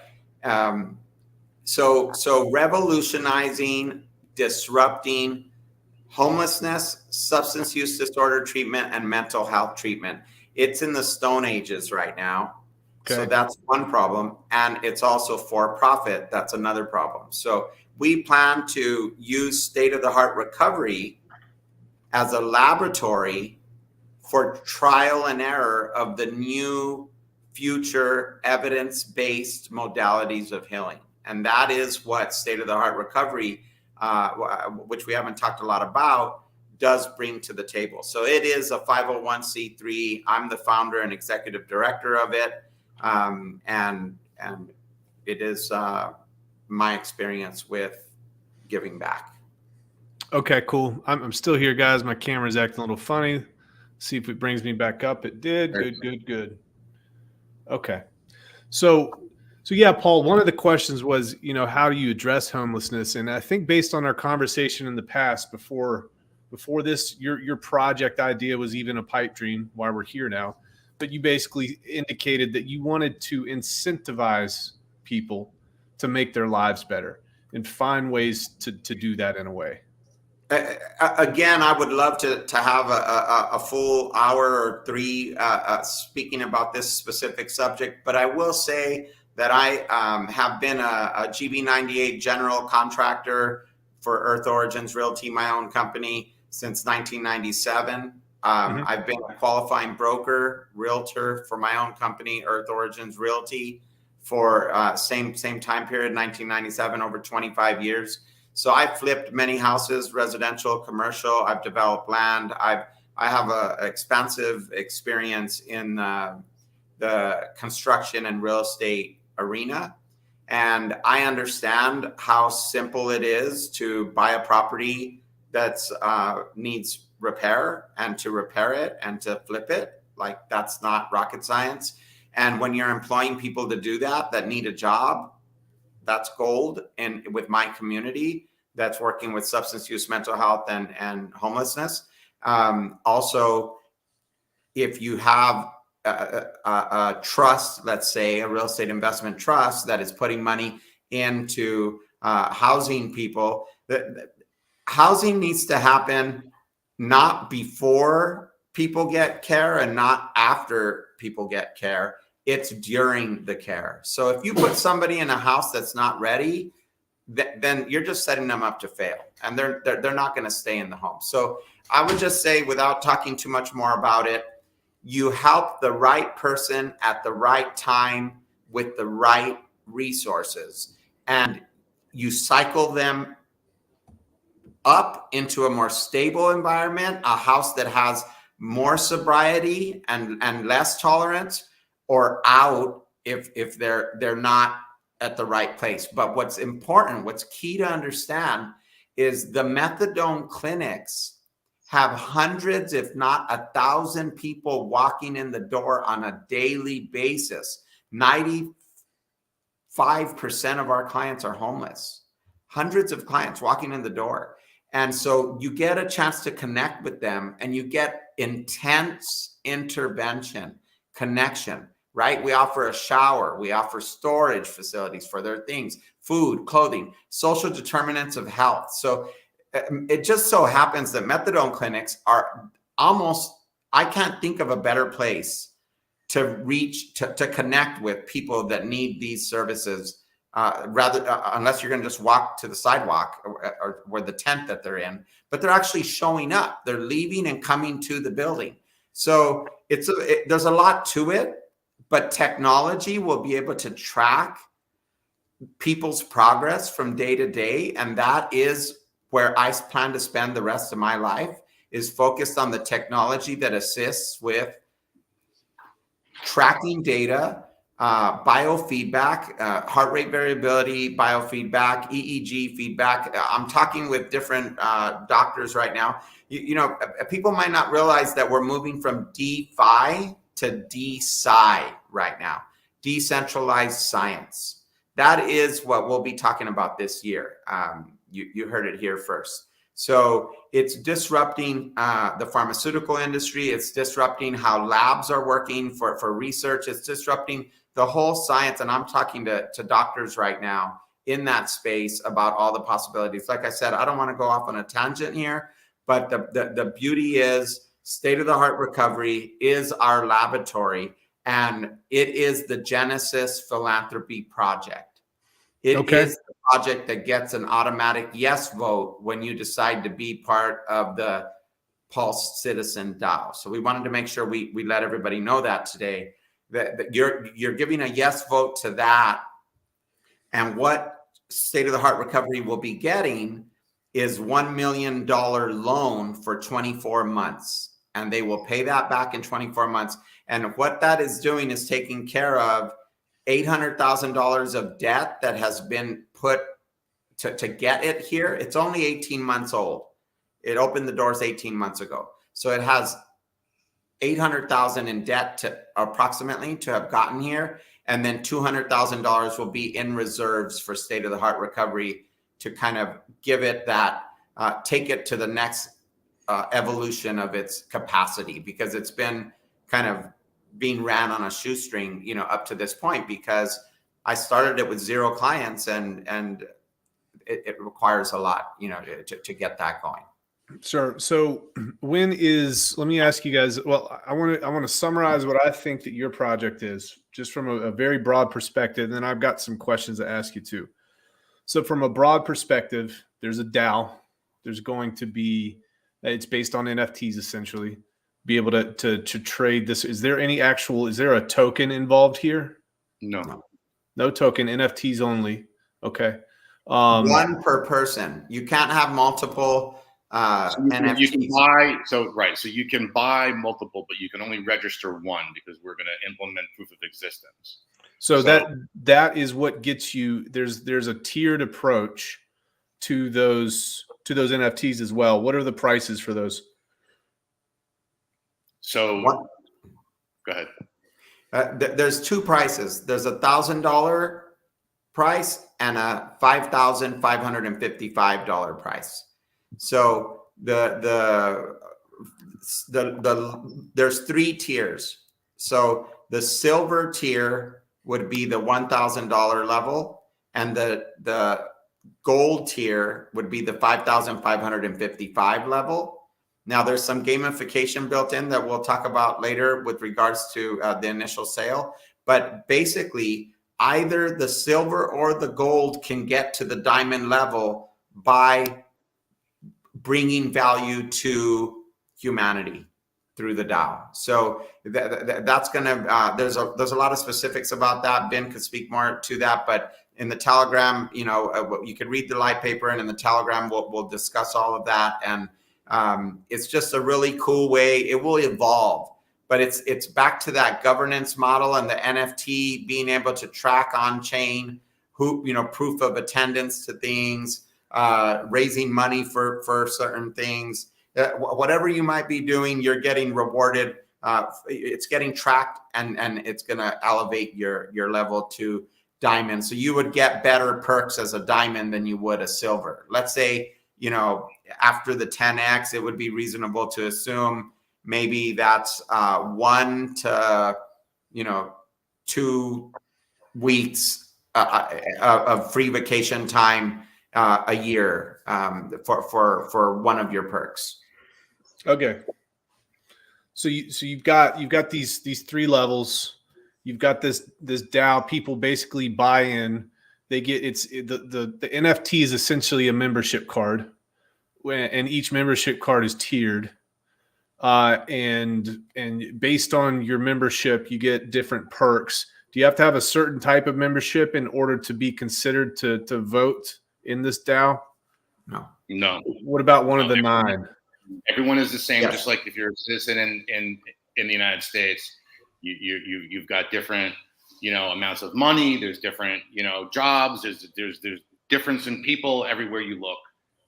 C: so revolutionizing, disrupting homelessness, substance use disorder treatment, and mental health treatment. It's in the Stone Ages right now. Okay. So that's one problem. And it's also for profit. That's another problem. So we plan to use state-of-the-art recovery as a laboratory for trial and error of the new future evidence-based modalities of healing. And that is what state-of-the-art recovery, which we haven't talked a lot about, does bring to the table. So it is a 501c3. I'm the founder and executive director of it. And it is my experience with giving back.
A: Okay, cool. I'm still here, guys. My camera's acting a little funny. See if it brings me back up. It did. Good. Okay. So yeah, Paul, one of the questions was, how do you address homelessness? And I think based on our conversation in the past, before this, your project idea was even a pipe dream, why we're here now. But you basically indicated that you wanted to incentivize people to make their lives better and find ways to do that in a way.
C: Again, I would love to have a full hour or three speaking about this specific subject, but I will say that I have been a GB98 general contractor for Earth Origins Realty, my own company, since 1997. I've been a qualifying broker, realtor for my own company, Earth Origins Realty, for same time period, 1997, over 25 years. So I flipped many houses, residential, commercial. I've developed land. I have an expansive experience in the construction and real estate arena. And I understand how simple it is to buy a property that's needs repair and to repair it and to flip it. Like, that's not rocket science. And when you're employing people to do that need a job, that's gold. And with my community that's working with substance use, mental health, and homelessness. Also, if you have a trust, let's say a real estate investment trust that is putting money into housing people, housing needs to happen not before people get care and not after people get care. It's during the care. So if you put somebody in a house that's not ready, then you're just setting them up to fail, and they're not going to stay in the home. So I would just say, without talking too much more about it, you help the right person at the right time with the right resources, and you cycle them up into a more stable environment, a house that has more sobriety and less tolerance, or out if they're not at the right place. But what's important, what's key to understand, is the methadone clinics have hundreds, if not 1,000 people walking in the door on a daily basis. 95% 5% of our clients are homeless. Hundreds of clients walking in the door. And so you get a chance to connect with them, and you get intense intervention, connection, right? We offer a shower. We offer storage facilities for their things, food, clothing, social determinants of health. So it just so happens that methadone clinics are almost, I can't think of a better place to reach, to connect with people that need these services, unless you're going to just walk to the sidewalk or the tent that they're in, but they're actually showing up. They're leaving and coming to the building. So there's a lot to it, but technology will be able to track people's progress from day to day. And that is where I plan to spend the rest of my life, is focused on the technology that assists with tracking data, biofeedback, heart rate variability, biofeedback, EEG feedback. I'm talking with different doctors right now. You know, people might not realize that we're moving from DeFi to DeSci right now, decentralized science. That is what we'll be talking about this year. You heard it here first. So it's disrupting the pharmaceutical industry. It's disrupting how labs are working for research. It's disrupting the whole science. And I'm talking to doctors right now in that space about all the possibilities. Like I said, I don't want to go off on a tangent here, but the beauty is state-of-the-art recovery is our laboratory, and it is the Genesis Philanthropy Project. It is the project that gets an automatic yes vote when you decide to be part of the Pulse Citizen DAO. So we wanted to make sure we let everybody know that today, that you're giving a yes vote to that. And what State-of-the-Heart Recovery will be getting is $1 million loan for 24 months. And they will pay that back in 24 months. And what that is doing is taking care of $800,000 of debt that has been put to get it here. It's only 18 months old. It opened the doors 18 months ago. So it has 800,000 in debt to approximately to have gotten here. And then $200,000 will be in reserves for State-of-the-Heart Recovery to kind of give it that, take it to the next evolution of its capacity, because it's been kind of being ran on a shoestring, you know, up to this point, because I started it with 0 clients, and it requires a lot, you know, to get that going.
A: Sure. So let me ask you guys, well, I want to summarize what I think that your project is, just from a very broad perspective. And then I've got some questions to ask you too. So from a broad perspective, there's a DAO. There's going to be, it's based on NFTs essentially, be able to trade this. Is there a token involved here?
B: No.
A: No token, NFTs only. Okay.
C: One per person. You can't have multiple NFTs.
B: You can buy, so you can buy multiple, but you can only register one, because we're going to implement proof of existence.
A: So that is what gets you. There's a tiered approach to those NFTs as well. What are the prices for those?
B: So go ahead.
C: There's 2 prices. There's $1,000 price and a $5,555 price. So there's 3 tiers. So the silver tier would be the $1,000 level, and the gold tier would be the $5,555 level. Now, there's some gamification built in that we'll talk about later with regards to the initial sale. But basically, either the silver or the gold can get to the diamond level by bringing value to humanity through the DAO. So that's going to, there's a lot of specifics about that. Ben could speak more to that, but in the Telegram, you know, you could read the light paper, and in the Telegram, we'll discuss all of that. And it's just a really cool way. It will evolve, but it's back to that governance model and the NFT being able to track on chain, proof of attendance to things, raising money for certain things. Whatever you might be doing, you're getting rewarded. It's getting tracked, and it's going to elevate your level to diamond. So you would get better perks as a diamond than you would a silver. Let's say, after the 10X, it would be reasonable to assume maybe that's 1 to 2 weeks of free vacation time a year for one of your perks.
A: Okay. So you've got these 3 levels. You've got this DAO. People basically buy in. They get the NFT is essentially a membership card, and each membership card is tiered. And based on your membership, you get different perks. Do you have to have a certain type of membership in order to be considered to vote in this DAO?
B: No.
A: What about one of the 9?
B: Everyone is the same.
C: Yes.
B: Just like if you're a citizen in the United States, you've got different amounts of money. There's different jobs. There's difference in people everywhere you look.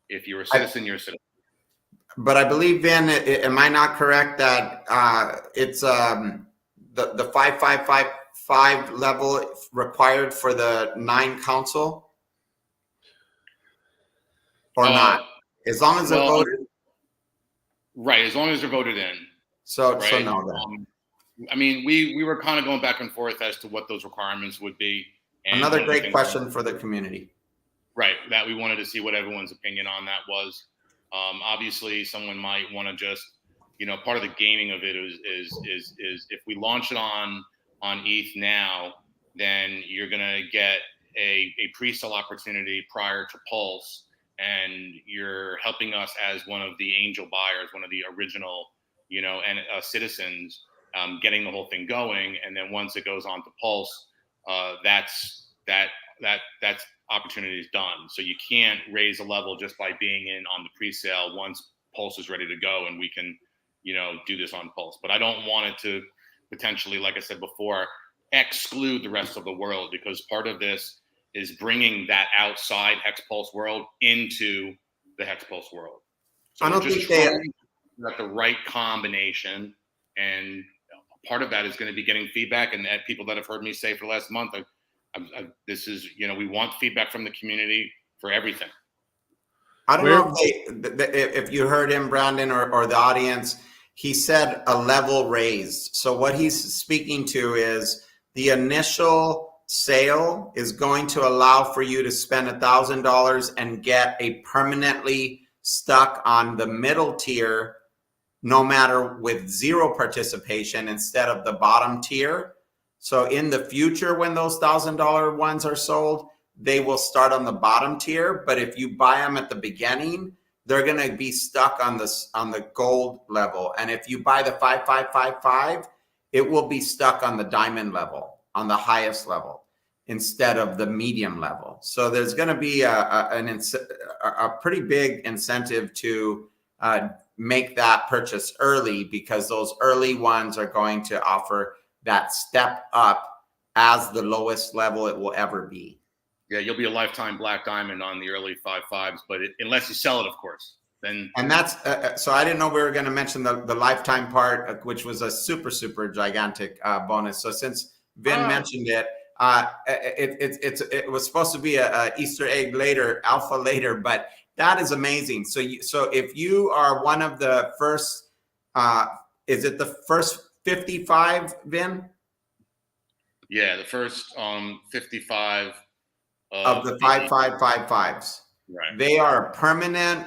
B: If you're a citizen, you're a citizen.
C: But I believe, Vin, am I not correct that it's the 5555 level required for the 9 council, or not? As long as they're voted.
B: Right, as long as they're voted in.
C: So
B: right?
C: no then.
B: I mean, we were kind of going back and forth as to what those requirements would be. And
C: Another great question for the community.
B: Right, that we wanted to see what everyone's opinion on that was. Obviously, someone might want to just, part of the gaming of it is if we launch it on ETH now, then you're gonna get a pre-sale opportunity prior to Pulse, and you're helping us as one of the angel buyers, one of the original, and citizens, getting the whole thing going. And then once it goes on to Pulse, that's opportunity is done. So you can't raise a level just by being in on the pre-sale once Pulse is ready to go, and we can, do this on Pulse. But I don't want it to potentially, like I said before, exclude the rest of the world, because part of this is bringing that outside Hex Pulse world into the Hex Pulse world. So
C: I don't think they
B: got the right combination, and part of that is going to be getting feedback. And that people that have heard me say for the last month, this is, we want feedback from the community for everything.
C: I don't know if you heard him, Brandon, or the audience. He said a level raised. So what he's speaking to is the initial sale is going to allow for you to spend $1,000 and get a permanently stuck on the middle tier, no matter with 0 participation, instead of the bottom tier. So in the future, when those $1,000 ones are sold, they will start on the bottom tier. But if you buy them at the beginning, they're going to be stuck on the gold level. And if you buy the 5555, it will be stuck on the diamond level, on the highest level, instead of the medium level. So there's going to be a pretty big incentive to make that purchase early, because those early ones are going to offer that step up as the lowest level it will ever be.
B: Yeah, you'll be a lifetime black diamond on the early 5.5s, but unless you sell it, of course. Then. And
C: that's so I didn't know we were going to mention the lifetime part, which was a super gigantic bonus. So since Vin mentioned it, it was supposed to be a Easter egg later, alpha later, but that is amazing. So if you are one of the first, is it the first 55, Vin?
B: Yeah, the first 55
C: of the 5555s.
B: Right.
C: They are a permanent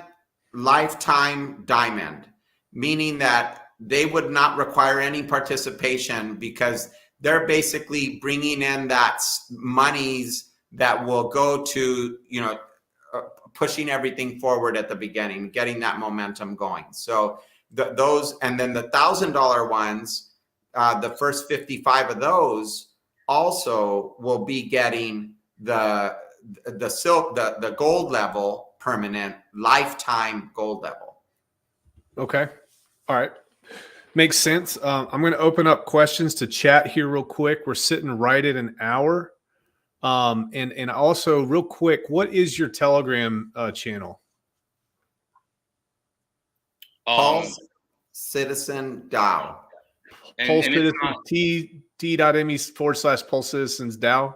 C: lifetime diamond, meaning that they would not require any participation, because they're basically bringing in that monies that will go to, pushing everything forward at the beginning, getting that momentum going. So those, and then the $1,000 ones, the first 55 of those also will be getting the gold level, permanent lifetime gold level. Okay.
A: All right. Makes sense. I'm going to open up questions to chat here real quick. We're sitting right at an hour. And also real quick, what is your Telegram channel?
C: Pulse Citizen DAO.
A: Pulse Citizen T.me/Pulse Citizens DAO.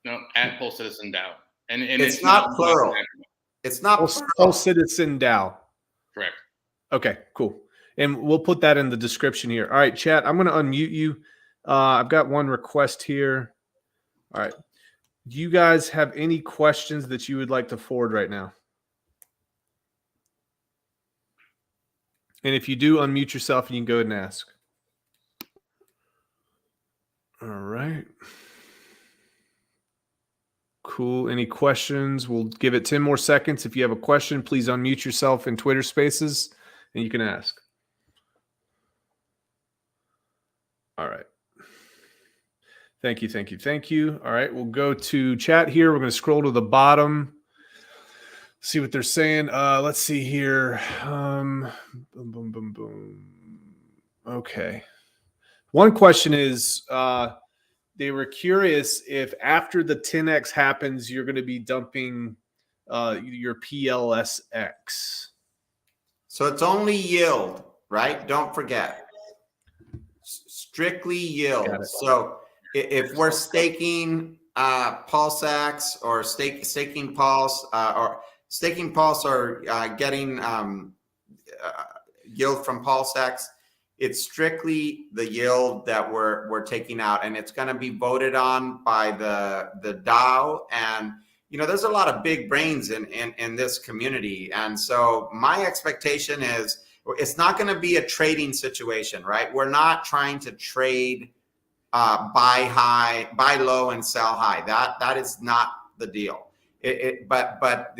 B: No, at Pulse Citizen DAO. And
C: It's not plural. It's not
A: All Citizen DAO.
B: correct.
A: Okay, cool. And we'll put that in the description here. All right, chat, I'm going to unmute you. I've got one request here. All right. Do you guys have any questions that you would like to forward right now? And if you do, unmute yourself and you can go ahead and ask. All right. Cool. Any questions? We'll give it 10 more seconds. If you have a question, please unmute yourself in Twitter Spaces and you can ask. All right. Thank you, thank you, thank you. All right, we'll go to chat here. We're going to scroll to the bottom, see what they're saying. Let's see here. Boom, boom, boom, boom. Okay. One question is, they were curious if after the 10x happens, you're going to be dumping your PLSX.
C: So it's only yield, right? Don't forget. Strictly yield. So if we're staking PulseX or staking Pulse or getting yield from PulseX, it's strictly the yield that we're taking out, and it's going to be voted on by the DAO. And there's a lot of big brains in this community, and so my expectation is it's not going to be a trading situation, right? We're not trying to trade buy low and sell high. That is not the deal. But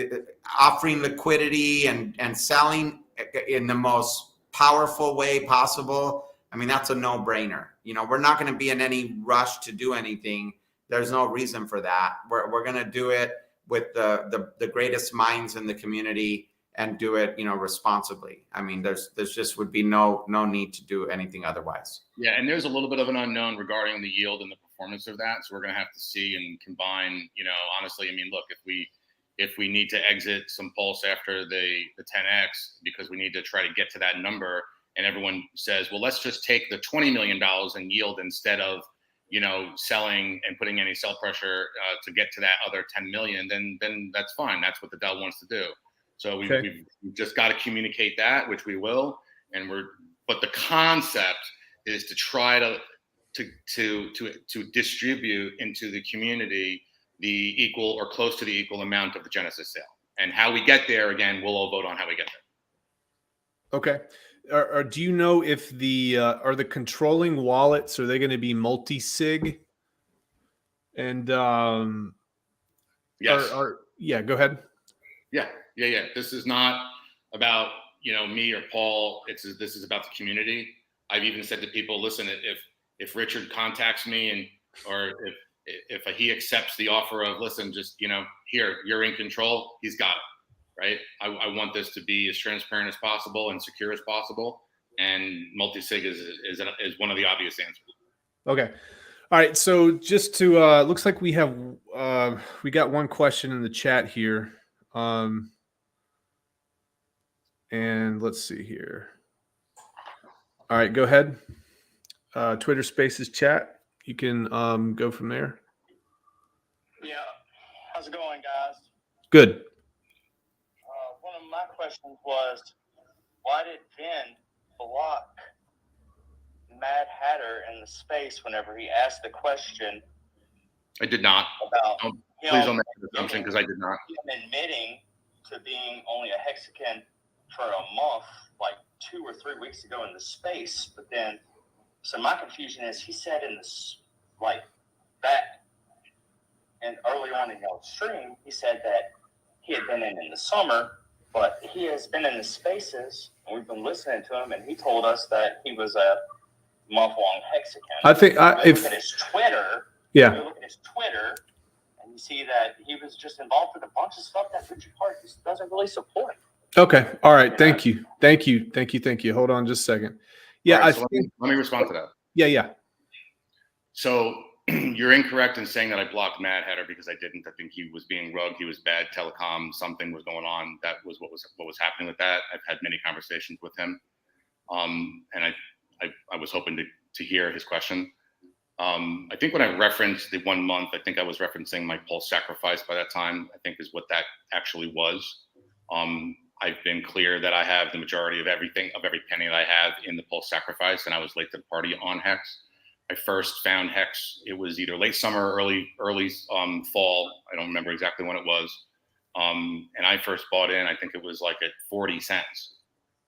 C: offering liquidity and selling in the most powerful way possible, I mean, that's a no-brainer. We're not going to be in any rush to do anything. There's no reason for that. We're going to do it with the greatest minds in the community and do it, responsibly. I mean, there's just would be no need to do anything otherwise.
B: Yeah, and there's a little bit of an unknown regarding the yield and the performance of that. So we're going to have to see and combine. Honestly, I mean, look, if we need to exit some Pulse after the 10x because we need to try to get to that number, and everyone says, well, let's just take the $20 million in yield instead of selling and putting any sell pressure to get to that other 10 million, then that's fine. That's what the DAO wants to do. So we've just got to communicate that, which we will. But the concept is to try to distribute into the community the equal or close to the equal amount of the Genesis sale. And how we get there, again, we'll all vote on how we get there.
A: Okay. Or do you know if are the controlling wallets, are they going to be multi-sig? And
B: yes.
A: Yeah, go ahead.
B: Yeah. This is not about me or Paul. This is about the community. I've even said to people, listen, if Richard contacts me or if he accepts the offer of, listen, just here, you're in control, he's got it. Right. I want this to be as transparent as possible and secure as possible. And multi-sig is one of the obvious answers. Okay.
A: All right. So just to looks like we got one question in the chat here. And let's see here. All right, go ahead. Twitter Spaces chat. You can go from there.
G: Yeah. How's it going, guys?
A: Good.
G: One of my questions was, why did Vin block Mad Hatter in the space whenever he asked the question?
B: I did not.
G: About
B: please don't make the assumption because I did not.
G: Him admitting to being only a hexagon for a month, like 2 or 3 weeks ago in the space. But then, so my confusion is he said in this, like that, and early on in y'all's stream, he said that he had been in the summer, but he has been in the spaces, and we've been listening to him, and he told us that he was a month-long hexagon.
A: I think
G: if look at his Twitter,
A: yeah,
G: look at his Twitter, and you see that he was just involved with a bunch of stuff that Richard Hart just doesn't really support.
A: Okay. All right. Thank you. Hold on just a second. Yeah.
B: Right, so let me respond to that.
A: Yeah.
B: So you're incorrect in saying that I blocked Mad Hatter because I didn't. I think he was being rugged. He was bad telecom. Something was going on. That was what was happening with that. I've had many conversations with him. And I was hoping to hear his question. I think when I referenced the 1 month, I think I was referencing my pulse sacrifice by that time, I think is what that actually was. I've been clear that I have the majority of every penny that I have in the pulse sacrifice, and I was late to the party on Hex. I first found Hex, it was either late summer or early fall. I don't remember exactly when it was. And I first bought in, I think it was like at 40 cents,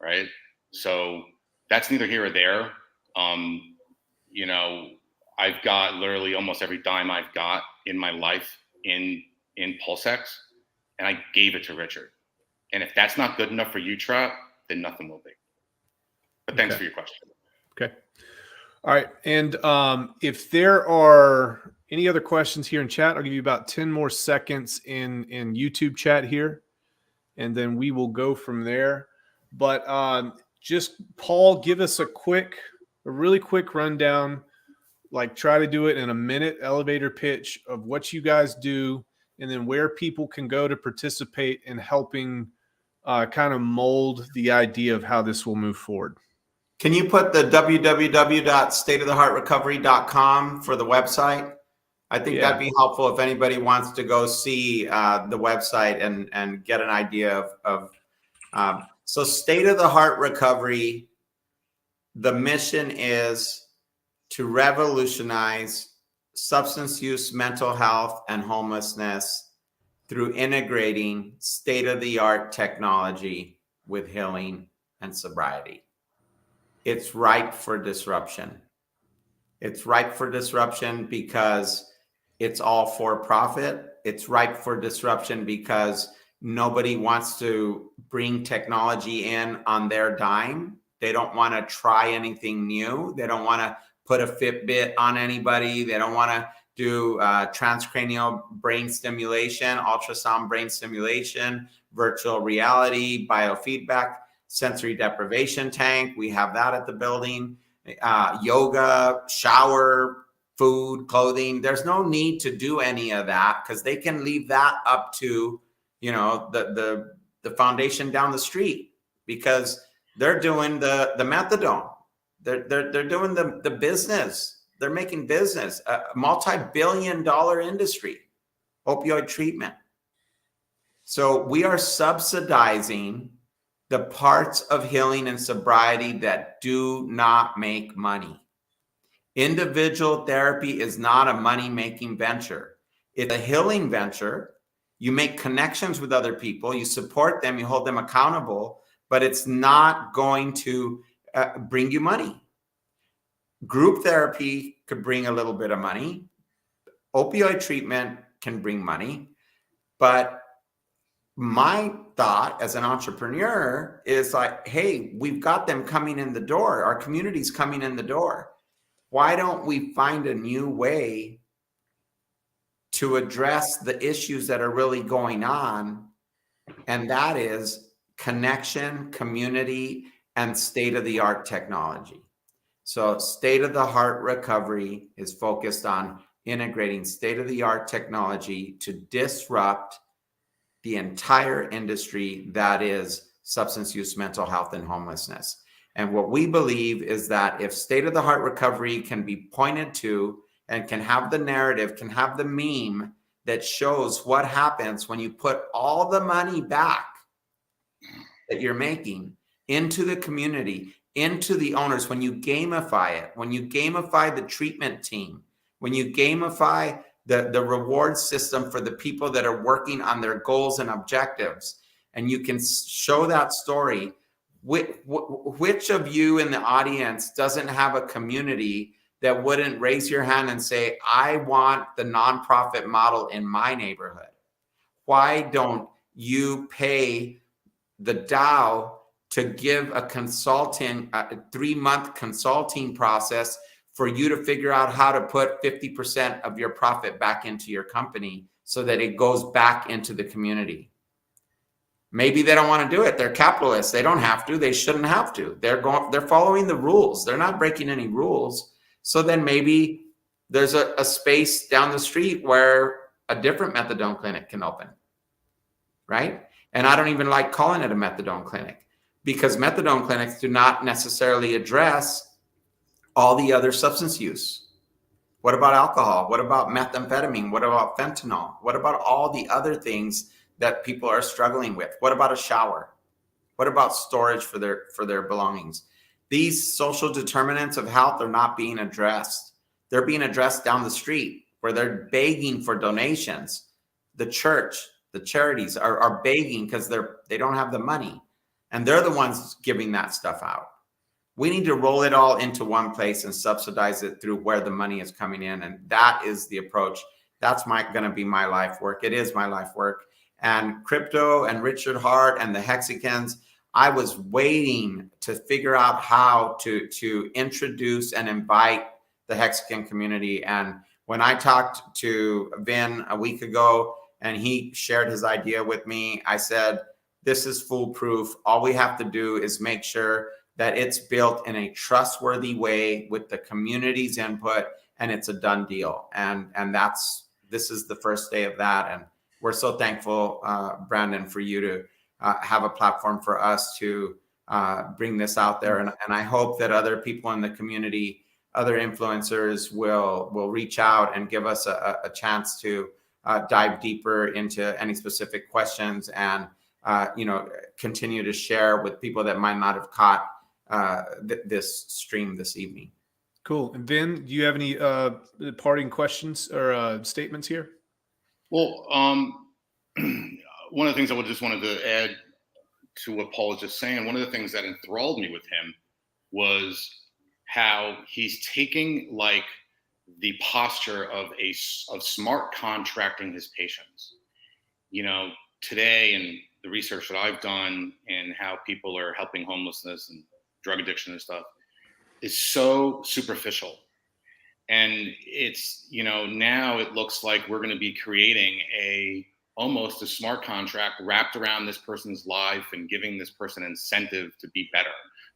B: right? So that's neither here or there. You know, I've got literally almost every dime I've got in my life in PulseX, and I gave it to Richard. And if that's not good enough for you, Trap, then nothing will be. But thanks for your question.
A: Okay. All right. And if there are any other questions here in chat, I'll give you about 10 more seconds in YouTube chat here, and then we will go from there. But just, Paul, give us a really quick rundown, like try to do it in a minute elevator pitch of what you guys do, and then where people can go to participate in helping kind of mold the idea of how this will move forward.
C: Can you put the www.stateoftheheartrecovery.com for the website? I think that'd be helpful if anybody wants to go see the website and get an idea of so State of the Heart Recovery, the mission is to revolutionize substance use, mental health, and homelessness through integrating state-of-the-art technology with healing and sobriety. It's ripe for disruption. It's ripe for disruption because it's all for profit. It's ripe for disruption because nobody wants to bring technology in on their dime. They don't want to try anything new. They don't want to put a Fitbit on anybody. They don't want to do transcranial brain stimulation, ultrasound brain stimulation, virtual reality, biofeedback, sensory deprivation tank. We have that at the building. Yoga, shower, food, clothing. There's no need to do any of that because they can leave that up to, you know, the foundation down the street, because they're doing the methadone. They're doing the business. They're making business, a multi-billion-dollar industry, opioid treatment. So we are subsidizing the parts of healing and sobriety that do not make money. Individual therapy is not a money-making venture. It's a healing venture. You make connections with other people, you support them, you hold them accountable, but it's not going to bring you money. Group therapy could bring a little bit of money. Opioid treatment can bring money. But my thought as an entrepreneur is like, hey, we've got them coming in the door. Our community's coming in the door. Why don't we find a new way to address the issues that are really going on? And that is connection, community, and state-of-the-art technology. So State of the Heart Recovery is focused on integrating state-of-the-art technology to disrupt the entire industry that is substance use, mental health, and homelessness. And what we believe is that if State of the Heart Recovery can be pointed to and can have the narrative, can have the meme that shows what happens when you put all the money back that you're making into the community, into the owners, when you gamify it, when you gamify the treatment team, when you gamify the reward system for the people that are working on their goals and objectives, and you can show that story, which of you in the audience doesn't have a community that wouldn't raise your hand and say, I want the nonprofit model in my neighborhood? Why don't you pay the DAO to give a 3-month consulting process for you to figure out how to put 50% of your profit back into your company so that it goes back into the community? Maybe they don't want to do it. They're capitalists. They don't have to. They shouldn't have to. They're following the rules. They're not breaking any rules. So then maybe there's a space down the street where a different methadone clinic can open, right? And I don't even like calling it a methadone clinic, because methadone clinics do not necessarily address all the other substance use. What about alcohol? What about methamphetamine? What about fentanyl? What about all the other things that people are struggling with? What about a shower? What about storage for their belongings? These social determinants of health are not being addressed. They're being addressed down the street where they're begging for donations. The church, the charities are begging because they don't have the money, and they're the ones giving that stuff out. We need to roll it all into one place and subsidize it through where the money is coming in. And that is the approach. That's going to be my life work. It is my life work. And crypto and Richard Hart and the Hexicans, I was waiting to figure out how to introduce and invite the Hexican community. And when I talked to Vin a week ago and he shared his idea with me, I said, this is foolproof. All we have to do is make sure that it's built in a trustworthy way with the community's input, and it's a done deal. And this is the first day of that. And we're so thankful, Brandon, for you to have a platform for us to bring this out there. And I hope that other people in the community, other influencers will reach out and give us a chance to dive deeper into any specific questions and continue to share with people that might not have caught this stream this evening.
A: Cool. And Vin, do you have any parting questions or statements here?
B: Well, one of the things I just wanted to add to what Paul was just saying, one of the things that enthralled me with him was how he's taking like the posture of smart contracting his patients. Today, and the research that I've done and how people are helping homelessness and drug addiction and stuff is so superficial. And it's, now it looks like we're going to be creating almost a smart contract wrapped around this person's life and giving this person incentive to be better.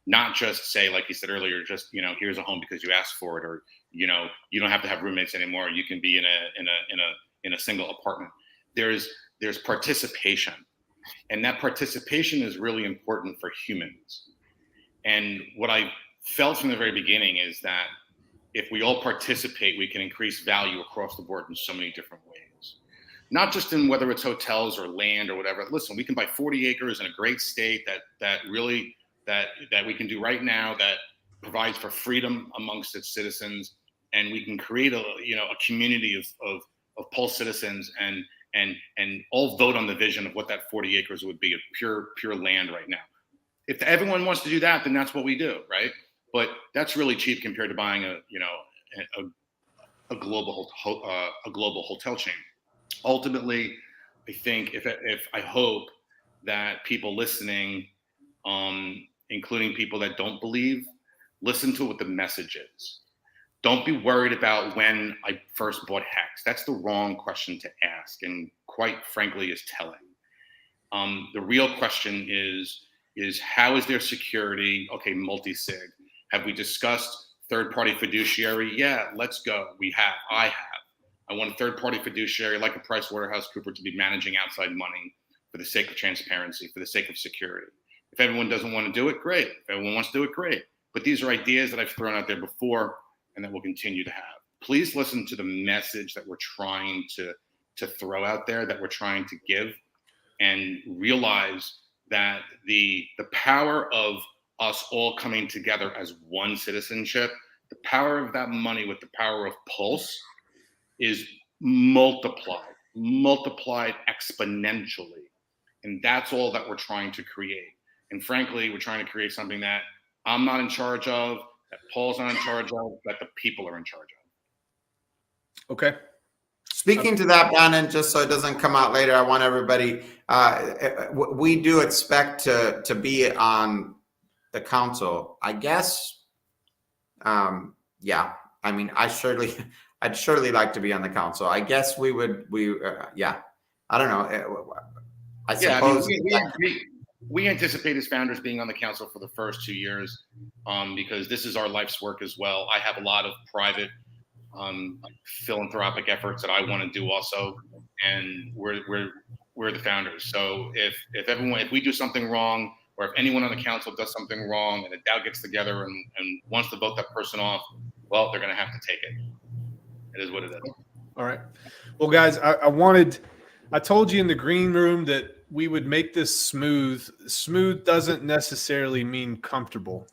B: Not just say, like you said earlier, just, here's a home because you asked for it, or, you don't have to have roommates anymore. You can be in a single apartment. There's participation, and that participation is really important for humans. And what I felt from the very beginning is that if we all participate, we can increase value across the board in so many different ways. Not just in whether it's hotels or land or whatever. Listen, we can buy 40 acres in a great state that we can do right now that provides for freedom amongst its citizens, and we can create a community of Pulse citizens and all vote on the vision of what that 40 acres would be of pure land right now. If everyone wants to do that, then that's what we do, right? But that's really cheap compared to buying a global hotel chain. Ultimately, I think I hope that people listening, including people that don't believe, listen to what the message is. Don't be worried about when I first bought Hex. That's the wrong question to ask, and quite frankly is telling. The real question is how is their security? Okay, multi-sig. Have we discussed third-party fiduciary? Yeah, let's go. I have. I want a third-party fiduciary like a PricewaterhouseCoopers to be managing outside money for the sake of transparency, for the sake of security. If everyone doesn't want to do it, great. If everyone wants to do it, great. But these are ideas that I've thrown out there before and that we'll continue to have. Please listen to the message that we're trying to throw out there, that we're trying to give, and realize that the power of us all coming together as one citizenship, the power of that money with the power of Pulse is multiplied exponentially. And that's all that we're trying to create. And frankly, we're trying to create something that I'm not in charge of, that Paul's not in charge of, that the people are in charge of.
A: Okay.
C: Speaking to that, Brandon, just so it doesn't come out later, I want everybody, we do expect to be on the council, I guess. Yeah, I mean, I'd surely like to be on the council. I guess I don't know. I suppose.
B: We anticipate as founders being on the council for the first 2 years, because this is our life's work as well. I have a lot of private philanthropic efforts that I want to do also, and we're the founders. So if we do something wrong, or if anyone on the council does something wrong, and the DAO gets together and wants to vote that person off, well, they're going to have to take it. It is what it is.
A: All right. Well, guys, I told you in the green room that we would make this smooth. Smooth doesn't necessarily mean comfortable.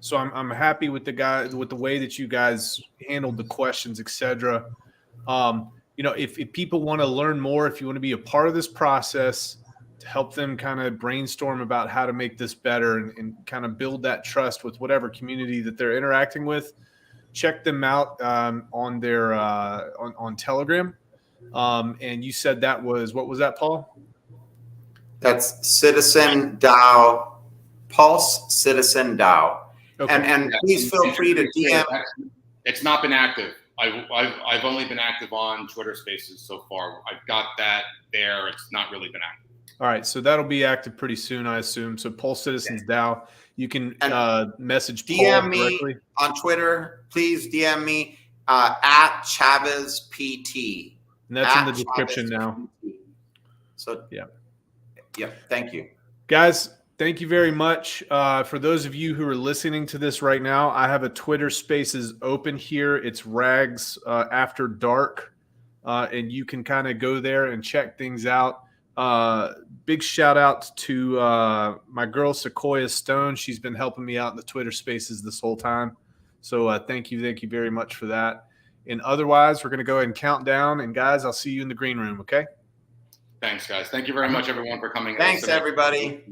A: So I'm happy with the way that you guys handled the questions, etc. If people want to learn more, if you want to be a part of this process to help them kind of brainstorm about how to make this better and kind of build that trust with whatever community that they're interacting with, check them out on their on Telegram. And you said that was, what was that, Paul?
C: That's Citizen DAO, Pulse Citizen DAO.
A: Okay.
C: And please feel free to DM.
B: It's not been active. I've only been active on Twitter Spaces so far. I've got that there. It's not really been active.
A: All right, so that'll be active pretty soon, I assume. So Pulse Citizens DAO, you can message
C: DM
A: Paul
C: me
A: directly
C: on Twitter. Please DM me at Chavez PT.
A: And that's in the description now.
C: So
A: yeah.
C: Thank you,
A: guys. Thank you very much. For those of you who are listening to this right now, I have a Twitter Spaces open here. It's Rags After Dark, and you can kind of go there and check things out. Big shout out to my girl Sequoia Stone. She's been helping me out in the Twitter Spaces this whole time. So thank you very much for that. And otherwise, we're going to go ahead and count down. And guys, I'll see you in the green room. Okay.
B: Thanks, guys. Thank you very much, everyone, for coming.
C: Thanks, everybody.